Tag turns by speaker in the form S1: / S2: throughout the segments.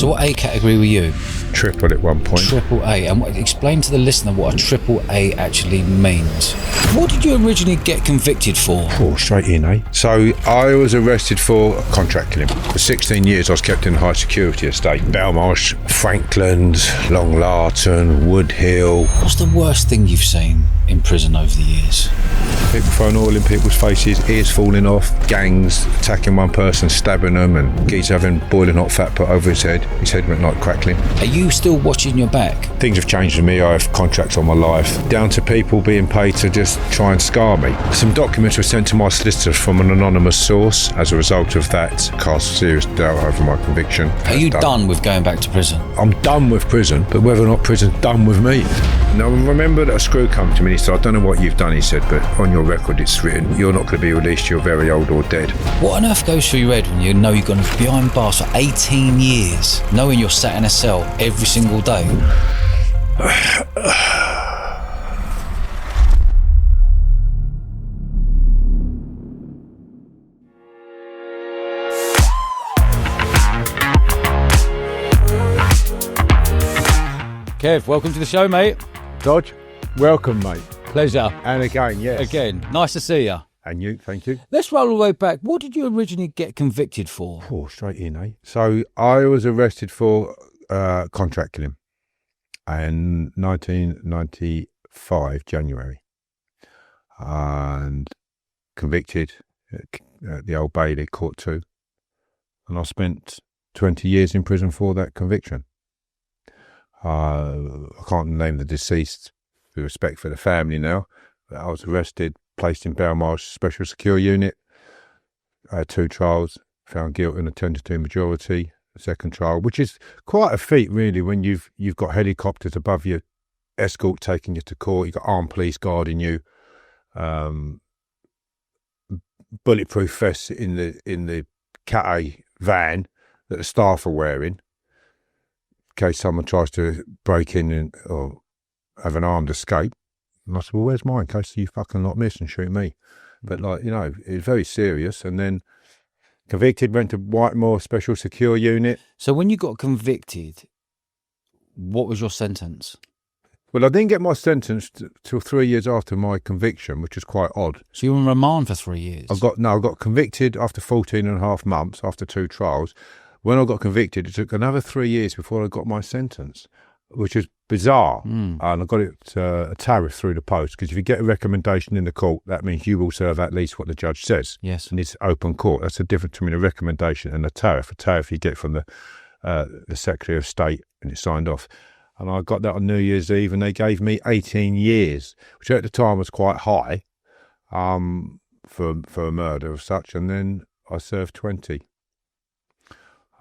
S1: So what A category were you?
S2: Triple at one point.
S1: Triple A. And explain to the listener what a triple A actually means. What did you originally get convicted for?
S2: Oh, straight in, eh? So I was arrested for contract killing. For 16 years I was kept in a high security estate. Belmarsh, Frankland, Long Larton, Wood Hill.
S1: What's the worst thing you've seen in prison over the years?
S2: People throwing oil in people's faces, ears falling off, gangs attacking one person, stabbing them, and geese having boiling hot fat put over his head. His head went like crackling.
S1: Are you still watching your back?
S2: Things have changed for me. I have contracts on my life, down to people being paid to just try and scar me. Some documents were sent to my solicitors from an anonymous source. As a result of that, cast serious doubt over my conviction.
S1: Are you done with going back to prison?
S2: I'm done with prison, but whether or not prison's done with me. Now, I remember that a screw come to me and he said, I don't know what you've done, he said, but on your record it's written, you're not going to be released, you're very old or dead.
S1: What on earth goes through your head when you know you're going to be behind bars for 18 years, knowing you're sat in a cell every single day? Kev, welcome to the show, mate.
S2: Dodge, welcome, mate.
S1: Pleasure.
S2: And again, yes.
S1: Again, nice to see you.
S2: And you, thank you.
S1: Let's roll all the way back. What did you originally get convicted for?
S2: Oh, straight in, eh? So I was arrested for contract killing in 1995, January. And convicted at the Old Bailey, Court 2. And I spent 20 years in prison for that conviction. I can't name the deceased with respect for the family now. But I was arrested, placed in Belmarsh Special Secure Unit. I had 2 trials, found guilty in a 10-2 majority. The second trial, which is quite a feat, really, when you've got helicopters above you, escort taking you to court. You've got armed police guarding you, bulletproof vests in the Cat A van that the staff are wearing, in case someone tries to break in or have an armed escape. And I said, well, where's mine? In case you fucking not miss and shoot me. But, like, you know, it was very serious. And then convicted, went to Whitemore Special Secure Unit.
S1: So when you got convicted, what was your sentence?
S2: Well, I didn't get my sentence till 3 years after my conviction, which is quite odd.
S1: So you were in remand for 3 years? I
S2: got convicted after 14 and a half months, after 2 trials. When I got convicted, it took another 3 years before I got my sentence, which is bizarre. And I got it a tariff through the post, because if you get a recommendation in the court, that means you will serve at least what the judge says.
S1: Yes.
S2: And it's open court. That's the difference between a recommendation and a tariff. A tariff you get from the Secretary of State, and it's signed off. And I got that on New Year's Eve, and they gave me 18 years, which at the time was quite high for a murder of such. And then I served 20.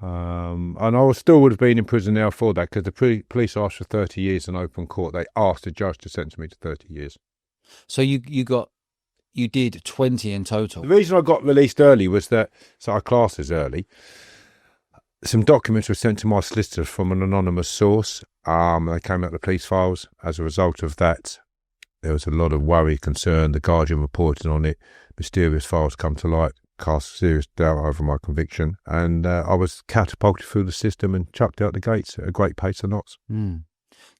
S2: And I still would have been in prison now for that, because the police asked for 30 years in open court. They asked the judge to sentence me to 30 years.
S1: So you did 20 in total.
S2: The reason I got released early was that, so I classed as early, some documents were sent to my solicitors from an anonymous source. They came out of the police files. As a result of that, there was a lot of worry, concern. The Guardian reported on it. Mysterious files come to light, cast serious doubt over my conviction, and I was catapulted through the system and chucked out the gates at a great pace of knots.
S1: Can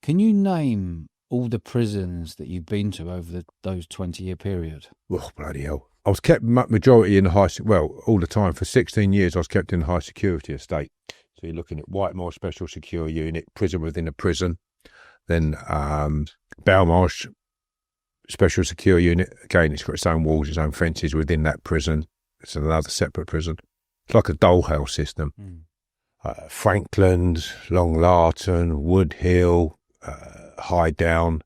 S1: you name all the prisons that you've been to over those 20-year period?
S2: Oh, bloody hell. I was kept majority in the all the time. For 16 years, I was kept in a high security estate. So you're looking at Whitemore Special Secure Unit, prison within a prison. Then Belmarsh Special Secure Unit. Again, it's got its own walls, its own fences within that prison. It's another separate prison. It's like a dollhouse system. Frankland, Long Larton, Wood Hill, High Down.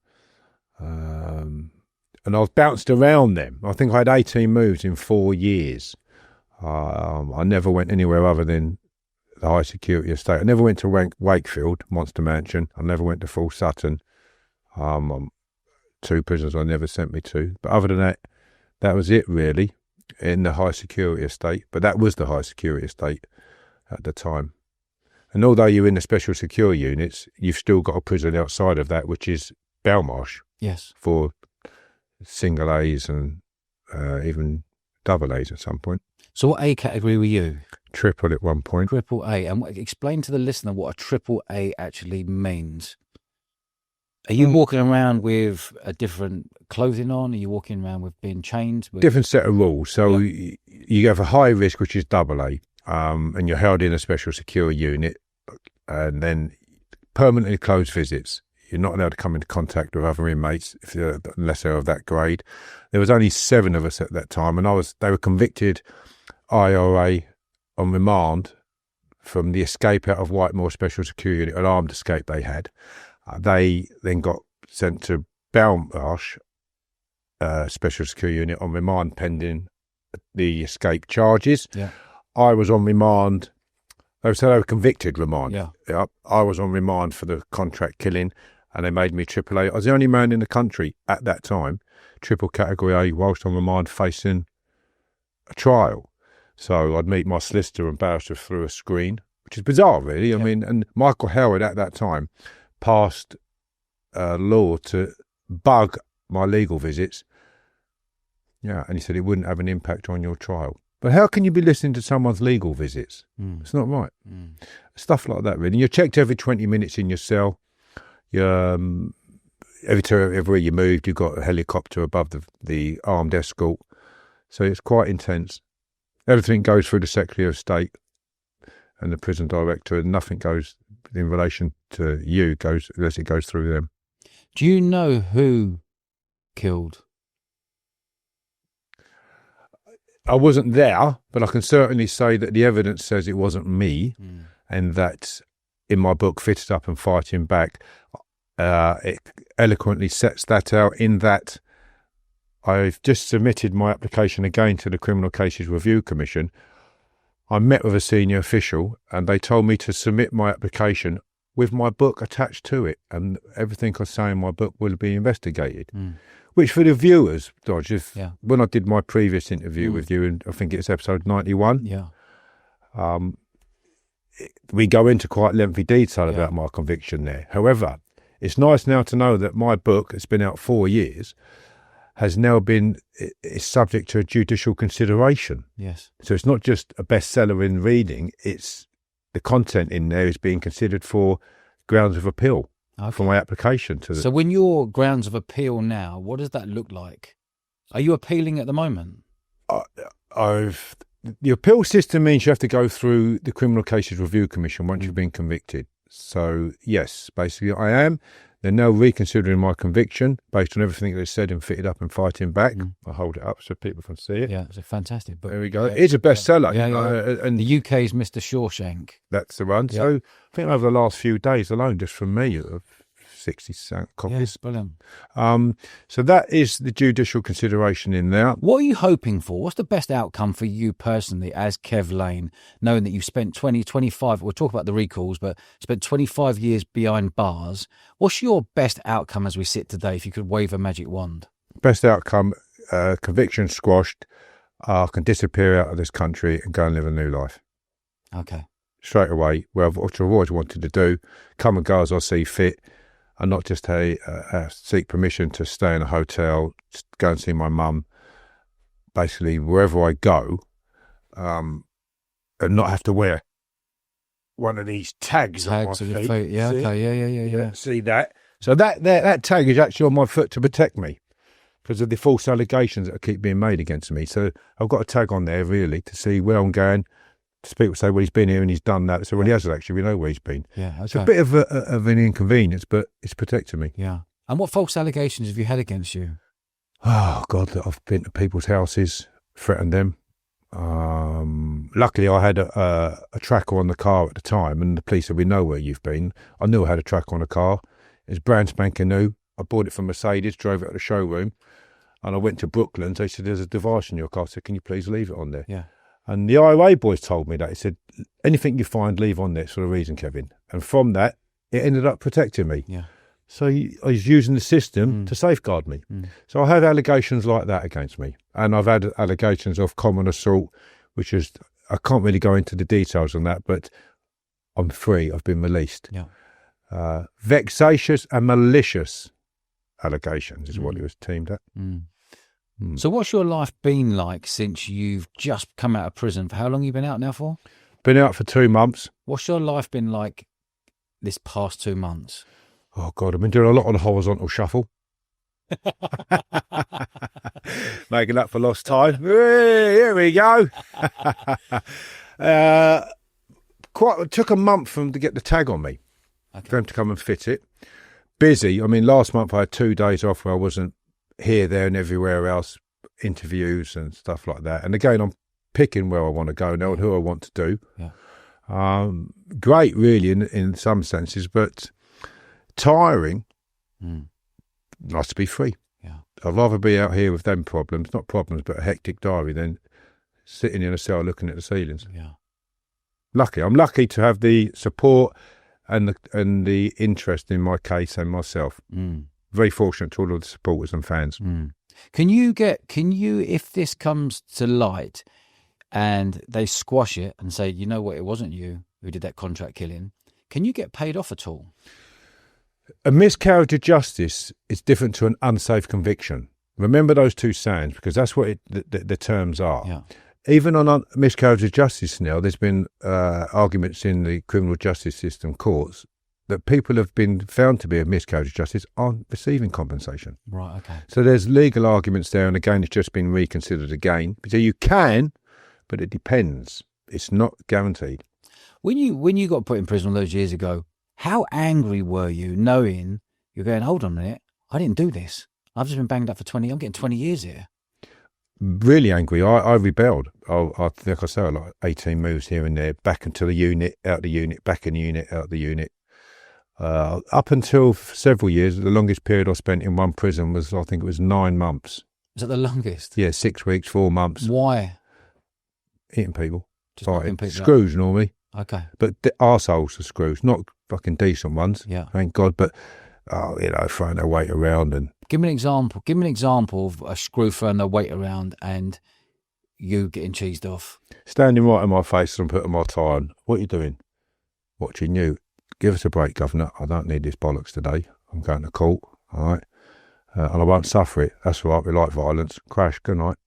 S2: And I was bounced around them. I think I had 18 moves in 4 years. I never went anywhere other than the high security estate. I never went to Wakefield, Monster Mansion. I never went to Full Sutton. 2 prisons I never sent me to. But other than that, that was it really, in the high security estate. But that was the high security estate at the time. And although you're in the special secure units, you've still got a prison outside of that, which is Belmarsh.
S1: Yes.
S2: For single A's and even double A's at some point.
S1: So what A category were you?
S2: triple at one point.
S1: Triple A. And explain to the listener what a triple A actually means. Are you walking around with a different clothing on? Are you walking around with being chained?
S2: Different set of rules. So you have a high risk, which is double A, and you're held in a special secure unit, and then permanently closed visits. You're not allowed to come into contact with other inmates unless they're of that grade. There was only 7 of us at that time, and they were convicted IRA on remand from the escape out of Whitemore Special Security Unit, an armed escape they had. They then got sent to Belmarsh Special Security Unit on remand pending the escape charges.
S1: Yeah.
S2: I was on remand. They were convicted remand.
S1: Yeah.
S2: I was on remand for the contract killing, and they made me triple A. I was the only man in the country at that time, triple category A, whilst on remand facing a trial. So I'd meet my solicitor and barrister through a screen, which is bizarre, really. I mean, and Michael Howard at that time passed a law to bug my legal visits. Yeah, and he said it wouldn't have an impact on your trial. But how can you be listening to someone's legal visits? It's not right. Stuff like that, really. And you're checked every 20 minutes in your cell. Everywhere you moved, you've got a helicopter above the armed escort. So it's quite intense. Everything goes through the Secretary of State and the prison director, and nothing goes in relation to you unless it goes through them.
S1: Do you know who killed?
S2: I wasn't there, but I can certainly say that the evidence says it wasn't me, and that in my book, Fitted Up and Fighting Back, it eloquently sets that out in that I've just submitted my application again to the Criminal Cases Review Commission. I met with a senior official, and they told me to submit my application with my book attached to it, and everything I say in my book will be investigated. Which for the viewers, Dodge, when I did my previous interview with you, and I think it's episode 91, we go into quite lengthy detail about my conviction there. However, it's nice now to know that my book, it's been out 4 years, has now is subject to a judicial consideration.
S1: Yes.
S2: So it's not just a bestseller in reading, it's the content in there is being considered for grounds of appeal for my application to the...
S1: So when you're grounds of appeal now, what does that look like? Are you appealing at the moment?
S2: The appeal system means you have to go through the Criminal Cases Review Commission once you've been convicted. So, yes, basically I am. They're now reconsidering my conviction based on everything they said in Fitted Up and Fighting Back. I hold it up so people can see it.
S1: Yeah, it's a fantastic book.
S2: There we go. It's a bestseller.
S1: And the UK's Mr. Shawshank.
S2: That's the one. So I think over the last few days alone, just from me, 60 copies.
S1: Yes, brilliant.
S2: So that is the judicial consideration in there.
S1: What are you hoping for? What's the best outcome for you personally as Kev Lane, knowing that you've spent 25, we'll talk about the recalls, but spent 25 years behind bars? What's your best outcome as we sit today, if you could wave a magic wand?
S2: Best outcome, conviction squashed. I can disappear out of this country and go and live a new life.
S1: Okay.
S2: Straight away, which I've always wanted to do. Come and go as I see fit. And not just seek permission to stay in a hotel, go and see my mum, basically wherever I go, and not have to wear one of these tags on my feet.
S1: Yeah,
S2: see?
S1: Okay, yeah.
S2: See that? So that tag is actually on my foot to protect me because of the false allegations that keep being made against me. So I've got a tag on there really to see where I'm going. People say, well, he's been here and he's done that. So, well, he hasn't actually. We know where he's been.
S1: Yeah, okay.
S2: It's a bit of an inconvenience, but it's protecting me.
S1: Yeah. And what false allegations have you had against you?
S2: Oh, God, I've been to people's houses, threatened them. Luckily, I had a tracker on the car at the time, and the police said, we know where you've been. I knew I had a tracker on the car. It was brand spanking new. I bought it from Mercedes, drove it at the showroom, and I went to Brooklyn. They said, there's a device in your car. I said, can you please leave it on there?
S1: Yeah.
S2: And the IRA boys told me that. He said, anything you find, leave on there for a reason, Kevin. And from that, it ended up protecting me.
S1: Yeah.
S2: So I was using the system to safeguard me. So I had allegations like that against me. And I've had allegations of common assault, which is, I can't really go into the details on that, but I'm free. I've been released.
S1: Yeah.
S2: Vexatious and malicious allegations is what it was teamed at.
S1: So what's your life been like since you've just come out of prison? For how long have you been out now for?
S2: Been out for 2 months.
S1: What's your life been like this past 2 months?
S2: Oh, God, I've been doing a lot on the horizontal shuffle. Making up for lost time. Here we go. It took a month for them to get the tag on me, for them to come and fit it. Busy. I mean, last month I had 2 days off where I wasn't here, there and everywhere else, interviews and stuff like that. And again, I'm picking where I want to go now and who I want to do.
S1: Yeah.
S2: Great, really, in some senses, but tiring. Nice to be free.
S1: Yeah.
S2: I'd rather be out here with them problems, not problems, but a hectic diary, than sitting in a cell looking at the ceilings.
S1: Yeah.
S2: I'm lucky to have the support and the interest in my case and myself. Very fortunate to all of the supporters and fans.
S1: Can you, if this comes to light and they squash it and say, you know what, it wasn't you who did that contract killing, can you get paid off at all?
S2: A miscarriage of justice is different to an unsafe conviction. Remember those two sayings, because that's what the terms are.
S1: Yeah.
S2: Even on miscarriage of justice now, there's been arguments in the criminal justice system courts that people have been found to be a miscarriage of justice aren't receiving compensation.
S1: Right, okay.
S2: So there's legal arguments there, and again, it's just been reconsidered again. So you can, but it depends. It's not guaranteed.
S1: When you got put in prison all those years ago, how angry were you knowing you're going, hold on a minute, I didn't do this. I've just been banged up for 20, I'm getting 20 years here.
S2: Really angry. I rebelled. I think I said like 18 moves here and there, back into the unit, out the unit, back in the unit, out the unit. Up until several years, the longest period I spent in one prison was, I think it was 9 months.
S1: Is that the longest?
S2: Yeah, 6 weeks, 4 months.
S1: Why?
S2: Hitting people.
S1: Just knocking people
S2: Screws
S1: up.
S2: Normally.
S1: Okay.
S2: But the arseholes are screws, not fucking decent ones.
S1: Yeah.
S2: Thank God. But, throwing their weight around and...
S1: Give me an example. Give me an example of a screw throwing their weight around and you getting cheesed off.
S2: Standing right in my face and putting my tie on. What are you doing? Watching you. Give us a break, Governor. I don't need this bollocks today. I'm going to court. All right. And I won't suffer it. That's all right. We like violence. Crash. Good night.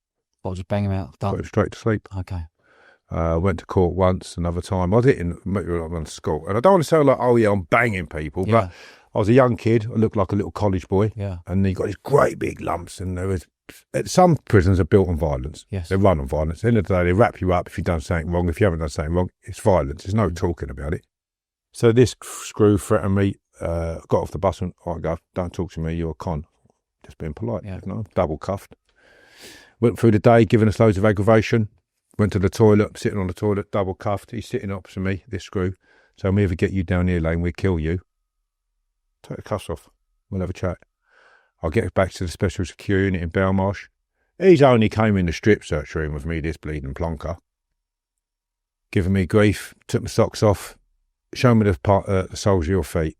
S1: I'll just bang him out. Done.
S2: Put him straight to sleep.
S1: Okay.
S2: Went to court once, another time. I was hitting on school. And I don't want to sound like, oh, yeah, I'm banging people.
S1: Yeah.
S2: But I was a young kid. I looked like a little college boy.
S1: Yeah.
S2: And he got these great big lumps. And there was... Some prisons are built on violence.
S1: Yes.
S2: They run on violence. At the end of the day, they wrap you up if you've done something wrong. If you haven't done something wrong, it's violence. There's no talking about it. So this screw threatened me, got off the bus and, all right, Gov, don't talk to me, you're a con. Just being polite,
S1: Yeah.
S2: you know, double cuffed. Went through the day, giving us loads of aggravation. Went to the toilet, sitting on the toilet, double cuffed. He's sitting opposite me, this screw. So we ever get you down here, Lane, we'll kill you. Take the cuffs off. We'll have a chat. I'll get back to the special security unit in Belmarsh. He's only came in the strip search room with me, this bleeding plonker. Giving me grief, took my socks off, showed me the soles of your feet.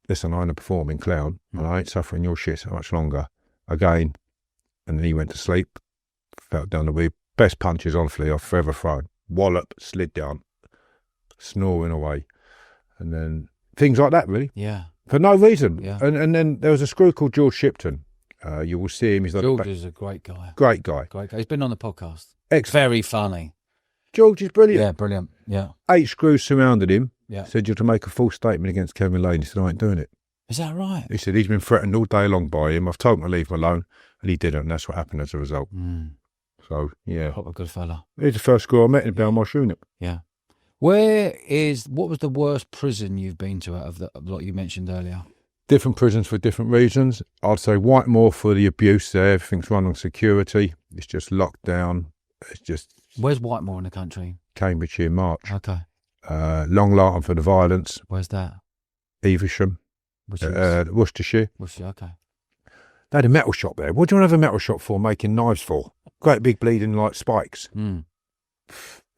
S2: Listen, I'm a performing clown, and I ain't suffering your shit so much longer. Again. And then he went to sleep, fell down the weed. Best punches, honestly, I've forever thrown. Wallop, slid down, snoring away. And then things like that, really.
S1: Yeah.
S2: For no reason.
S1: Yeah.
S2: And then there was a screw called George Shipton. You will see him. He's like
S1: George is a great guy.
S2: Great guy.
S1: Great guy. He's been on the podcast.
S2: Excellent.
S1: Very funny.
S2: George is brilliant.
S1: Yeah, brilliant. Yeah.
S2: 8 screws surrounded him.
S1: Yeah.
S2: Said, you're to make a full statement against Kevin Lane. He said, I ain't doing it.
S1: Is that right?
S2: He said, he's been threatened all day long by him. I've told him to leave him alone. And he didn't. And that's what happened as a result. So, yeah.
S1: Proper good fella.
S2: He's the first screw I met in Belmarsh unit.
S1: Yeah. What was the worst prison you've been to out of the lot you mentioned earlier?
S2: Different prisons for different reasons. I'd say Whitemore for the abuse there. Everything's run on security. It's just locked down. It's just...
S1: Where's Whitemore in the country?
S2: Cambridgeshire, March.
S1: Okay.
S2: Long Larton for the violence.
S1: Where's that?
S2: Evesham. Worcestershire.
S1: Worcestershire, okay.
S2: They had a metal shop there. What do you want to have a metal shop for, making knives for? Great big bleeding like spikes. You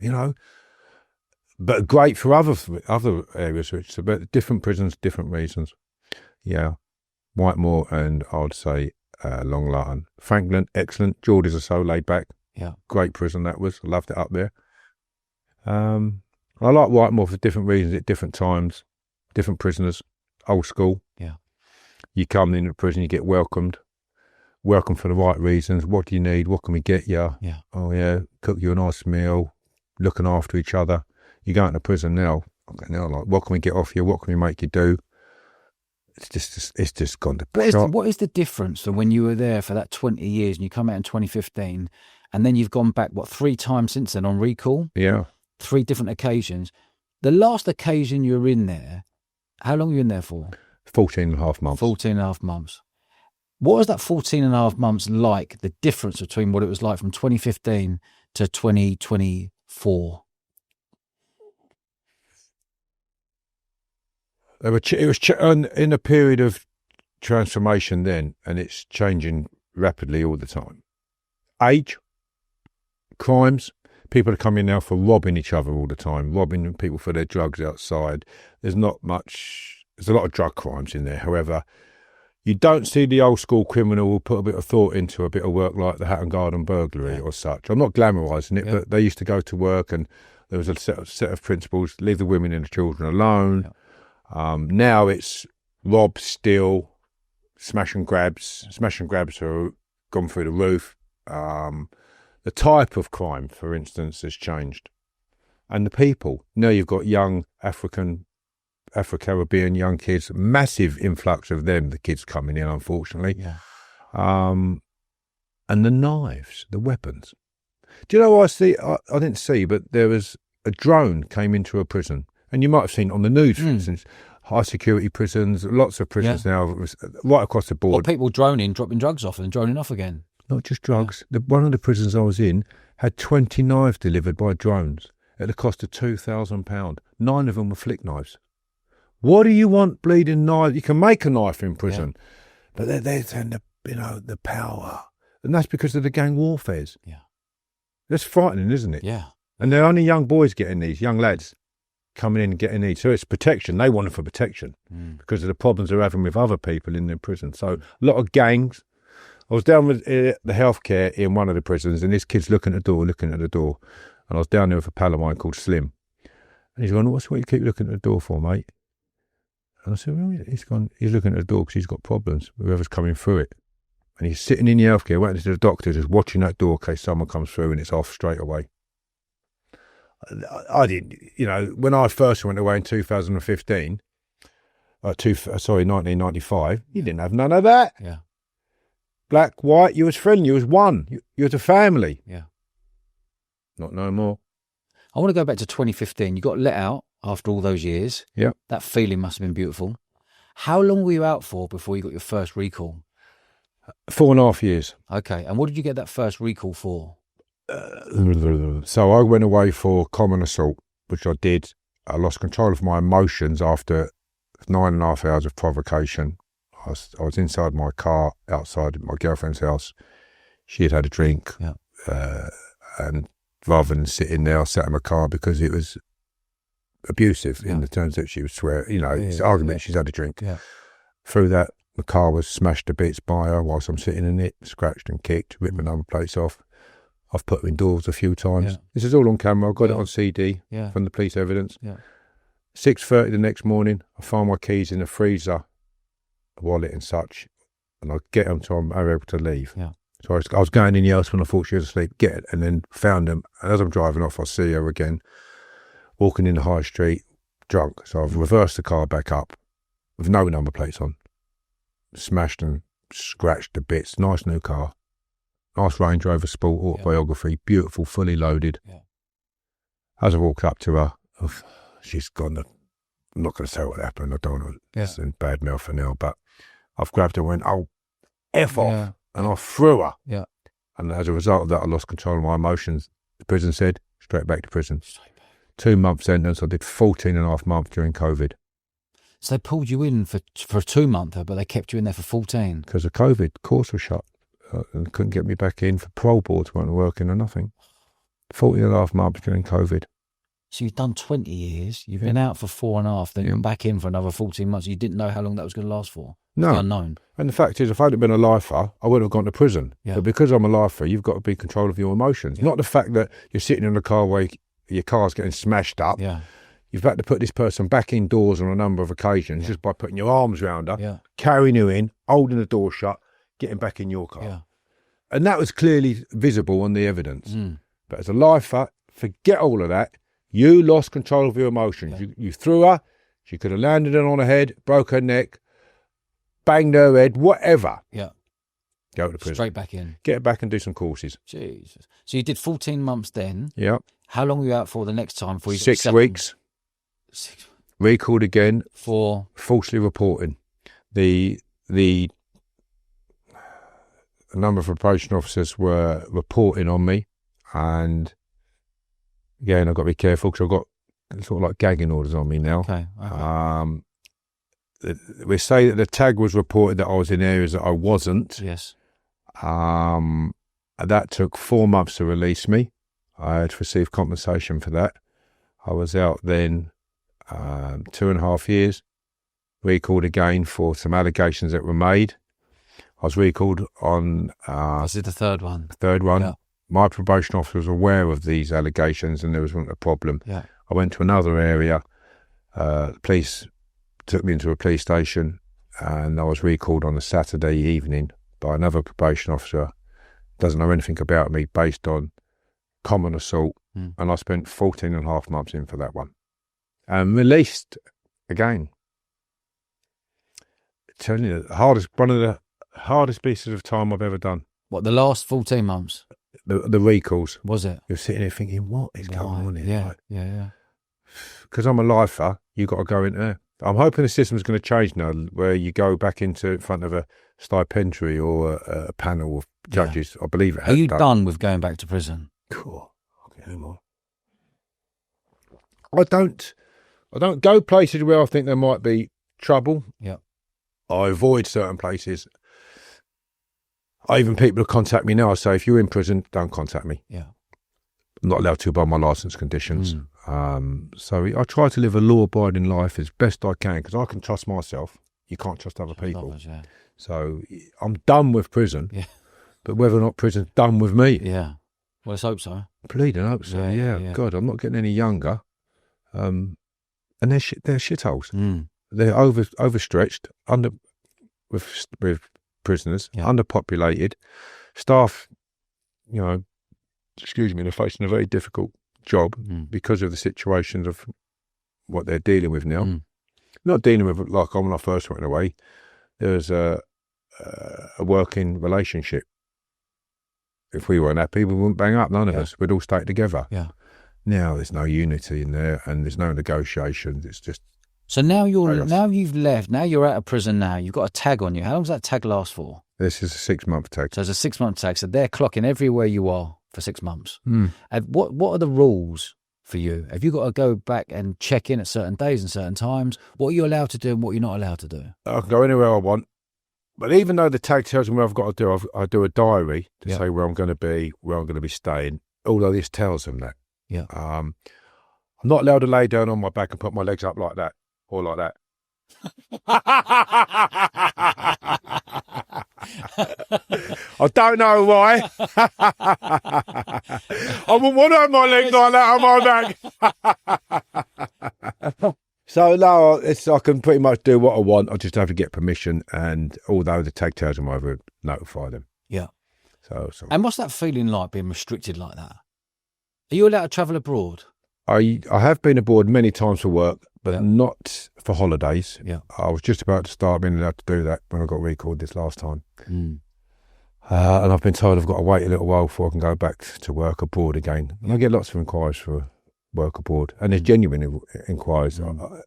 S2: know? But great for other areas, which about different prisons, different reasons. Yeah. Whitemore and I'd say Long Larton. Franklin, excellent. Geordies are so laid back.
S1: Yeah.
S2: Great prison that was. I loved it up there. I like Whitemore for different reasons at different times. Different prisoners. Old school.
S1: Yeah.
S2: You come into prison, you get welcomed. Welcome for the right reasons. What do you need? What can we get you?
S1: Yeah.
S2: Oh, yeah. Cook you a nice meal. Looking after each other. You go into prison now, like, what can we get off you? What can we make you do? It's just gone to
S1: What is the difference from when you were there for that 20 years and you come out in 2015 and then you've gone back, 3 times since then on recall?
S2: Yeah.
S1: 3 different occasions. The last occasion you were in there, how long were you in there for?
S2: 14 and a half months.
S1: 14 and a half months. What was that 14 and a half months like, the difference between what it was like from 2015 to 2024?
S2: It was in a period of transformation then, and it's changing rapidly all the time. Age, crimes, people are coming now for robbing each other all the time, robbing people for their drugs outside. There's a lot of drug crimes in there. However, you don't see the old school criminal who put a bit of thought into a bit of work like the Hatton Garden burglary or such. I'm not glamorising it, but they used to go to work and there was a set of principles, leave the women and the children alone. Yeah. Now it's rob, steal, smash and grabs. Smash and grabs are gone through the roof. The type of crime, for instance, has changed. And the people. Now you've got young Afro-Caribbean young kids, massive influx of them, the kids coming in, unfortunately.
S1: Yeah.
S2: And the knives, the weapons. Do you know what I didn't see, but there was a drone came into a prison. And you might have seen on the news, for instance, high security prisons, lots of prisons now, right across the board.
S1: People dropping drugs off and droning off again.
S2: Not just drugs. Yeah. One of the prisons I was in had 20 knives delivered by drones at the cost of £2,000. 9 of them were flick knives. What do you want bleeding knives? You can make a knife in prison, but they're the power. And that's because of the gang warfares.
S1: Yeah.
S2: That's frightening, isn't it?
S1: Yeah.
S2: And they're only young boys getting these, young lads coming in and getting these. So it's protection. They want it for protection because of the problems they're having with other people in their prison. So a lot of gangs. I was down with the healthcare in one of the prisons and this kid's looking at the door. And I was down there with a pal of mine called Slim. And he's going, what you keep looking at the door for, mate? And I said, well, he's looking at the door because he's got problems with whoever's coming through it. And he's sitting in the healthcare, waiting to the doctor, just watching that door in case someone comes through and it's off straight away. I didn't, when I first went away in 1995, you didn't have none of that.
S1: Yeah.
S2: Black, white, you was friendly, you was one, you was a family.
S1: Yeah.
S2: Not no more.
S1: I want to go back to 2015. You got let out after all those years.
S2: Yeah.
S1: That feeling must have been beautiful. How long were you out for before you got your first recall?
S2: 4.5 years.
S1: Okay. And what did you get that first recall for?
S2: So I went away for common assault, which I did. I lost control of my emotions after 9.5 hours of provocation. I was inside my car, outside my girlfriend's house. She had a drink.
S1: Yeah.
S2: And rather than sitting there, I sat in my car because it was abusive in the terms that she would swear. It's an argument. She's had a drink.
S1: Yeah.
S2: Through that, the car was smashed to bits by her whilst I'm sitting in it, scratched and kicked, ripped my number plates off. I've put her indoors a few times. Yeah. This is all on camera. I've got it on CD from the police evidence.
S1: Yeah.
S2: 6:30 the next morning, I find my keys in the freezer, a wallet and such, and I get them so I'm able to leave.
S1: Yeah.
S2: So I was going in the house when I thought she was asleep, get it, and then found them. And as I'm driving off, I see her again, walking in the high street, drunk. So I've reversed the car back up with no number plates on, smashed and scratched to bits. Nice new car. Nice Range Rover Sport autobiography, beautiful, fully loaded. Yeah. As I walked up to her, she's gone. I'm not going to say what happened. I don't want to send bad mouth for now, but I've grabbed her and went, oh, F off. And I threw her. Yeah. And as a result of that, I lost control of my emotions. The prison said, straight back to prison. 2-month sentence. I did 14 and a half months during COVID.
S1: So they pulled you in for a 2-monther, but they kept you in there for 14?
S2: Because of COVID. Course was shut. And couldn't get me back in. For parole boards weren't working or nothing. 14 and a half months during COVID.
S1: So you've done 20 years. You've been out for 4.5. Then you're back in for another 14 months. You didn't know how long that was going to last for.
S2: No.
S1: It's unknown.
S2: And the fact is, if I hadn't been a lifer, I wouldn't have gone to prison. Yeah. But because I'm a lifer, you've got to be in control of your emotions. Yeah. Not the fact that you're sitting in a car where your car's getting smashed up. Yeah. You've had to put this person back indoors on a number of occasions just by putting your arms around her, carrying her in, holding the door shut, getting back in your car. Yeah. And that was clearly visible on the evidence. But as a lifer, forget all of that. You lost control of your emotions. You threw her. She could have landed it on her head, broke her neck, banged her head, whatever.
S1: Yeah.
S2: Go to prison.
S1: Straight back in.
S2: Get back and do some courses.
S1: Jesus. So you did 14 months then.
S2: Yeah.
S1: How long were you out for the next time? Before you
S2: 6 weeks.
S1: 6
S2: Recalled again
S1: for
S2: falsely reporting. The number of probation officers were reporting on me, and again, I've got to be careful because I've got sort of like gagging orders on me now.
S1: Okay.
S2: We say that the tag was reported that I was in areas that I wasn't.
S1: Yes.
S2: That took 4 months to release me. I had received compensation for that. I was out then 2.5 years, recalled again for some allegations that were made. I was recalled on...
S1: This is the third one.
S2: Third one.
S1: Yeah.
S2: My probation officer was aware of these allegations and there wasn't a problem.
S1: Yeah.
S2: I went to another area. The police took me into a police station and I was recalled on a Saturday evening by another probation officer. Doesn't know anything about me based on common assault. And I spent 14.5 months in for that one. And released again. Telling you, one of the hardest pieces of time I've ever done.
S1: What, the last 14 months?
S2: The recalls.
S1: Was it?
S2: You're sitting there thinking, what is going on here?
S1: Yeah.
S2: Because I'm a lifer, you got to go in there. I'm hoping the system's going to change now, where you go back in front of a stipendiary or a panel of judges. I believe it.
S1: Are you done with going back to prison?
S2: Cool. Okay, no more. I don't go places where I think there might be trouble.
S1: Yeah.
S2: I avoid certain places. People who contact me now, I say, if you're in prison, don't contact me.
S1: Yeah.
S2: I'm not allowed to by my licence conditions. So I try to live a law-abiding life as best I can because I can trust myself. You can't trust other people.
S1: Others, yeah.
S2: So I'm done with prison.
S1: Yeah.
S2: But whether or not prison's done with me.
S1: Yeah. Well, let's hope so.
S2: Bleeding hope so, yeah. God, I'm not getting any younger. And they're shitholes. They're overstretched, with prisoners, underpopulated. Staff, they're facing a very difficult job because of the situations of what they're dealing with now. Not dealing with like when I first went away. There was a working relationship. If we weren't happy, we wouldn't bang up, none of us. We'd all stay together.
S1: Yeah.
S2: Now there's no unity in there and there's no negotiations. It's just...
S1: So now you've left, now you're out of prison now, you've got a tag on you. How long does that tag last for?
S2: This is a 6-month tag.
S1: So it's a 6-month tag. So they're clocking everywhere you are for 6 months. And what are the rules for you? Have you got to go back and check in at certain days and certain times? What are you allowed to do and what you're not allowed to do? I
S2: can go anywhere I want. But even though the tag tells me what I've got to do, I do a diary to say where I'm going to be, where I'm going to be staying, although this tells them that.
S1: Yeah.
S2: I'm not allowed to lay down on my back and put my legs up like that or like that. I don't know why. I wouldn't want to have my legs like that on my back. So no, I can pretty much do what I want. I just have to get permission, and although the tag tells them, I would notify them.
S1: Yeah.
S2: So.
S1: And what's that feeling like being restricted like that? Are you allowed to travel abroad?
S2: I have been abroad many times for work, but not for holidays.
S1: Yeah.
S2: I was just about to start being allowed to do that when I got recalled this last time. And I've been told I've got to wait a little while before I can go back to work abroad again. And I get lots of inquiries for work abroad, and there's genuine inquiries. I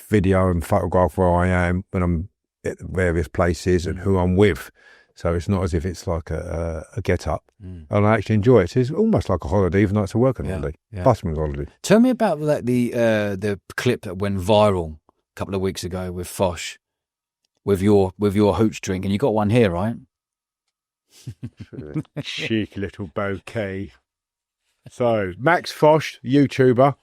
S2: video and photograph where I am when I'm at various places and who I'm with. So it's not as if it's like a get-up. And I actually enjoy it. It's almost like a holiday, even though it's a working holiday. Busman's holiday.
S1: Tell me about the clip that went viral a couple of weeks ago with Fosh, with your Hooch drink. And you got one here, right?
S2: Cheeky little bouquet. So, Max Fosh, YouTuber,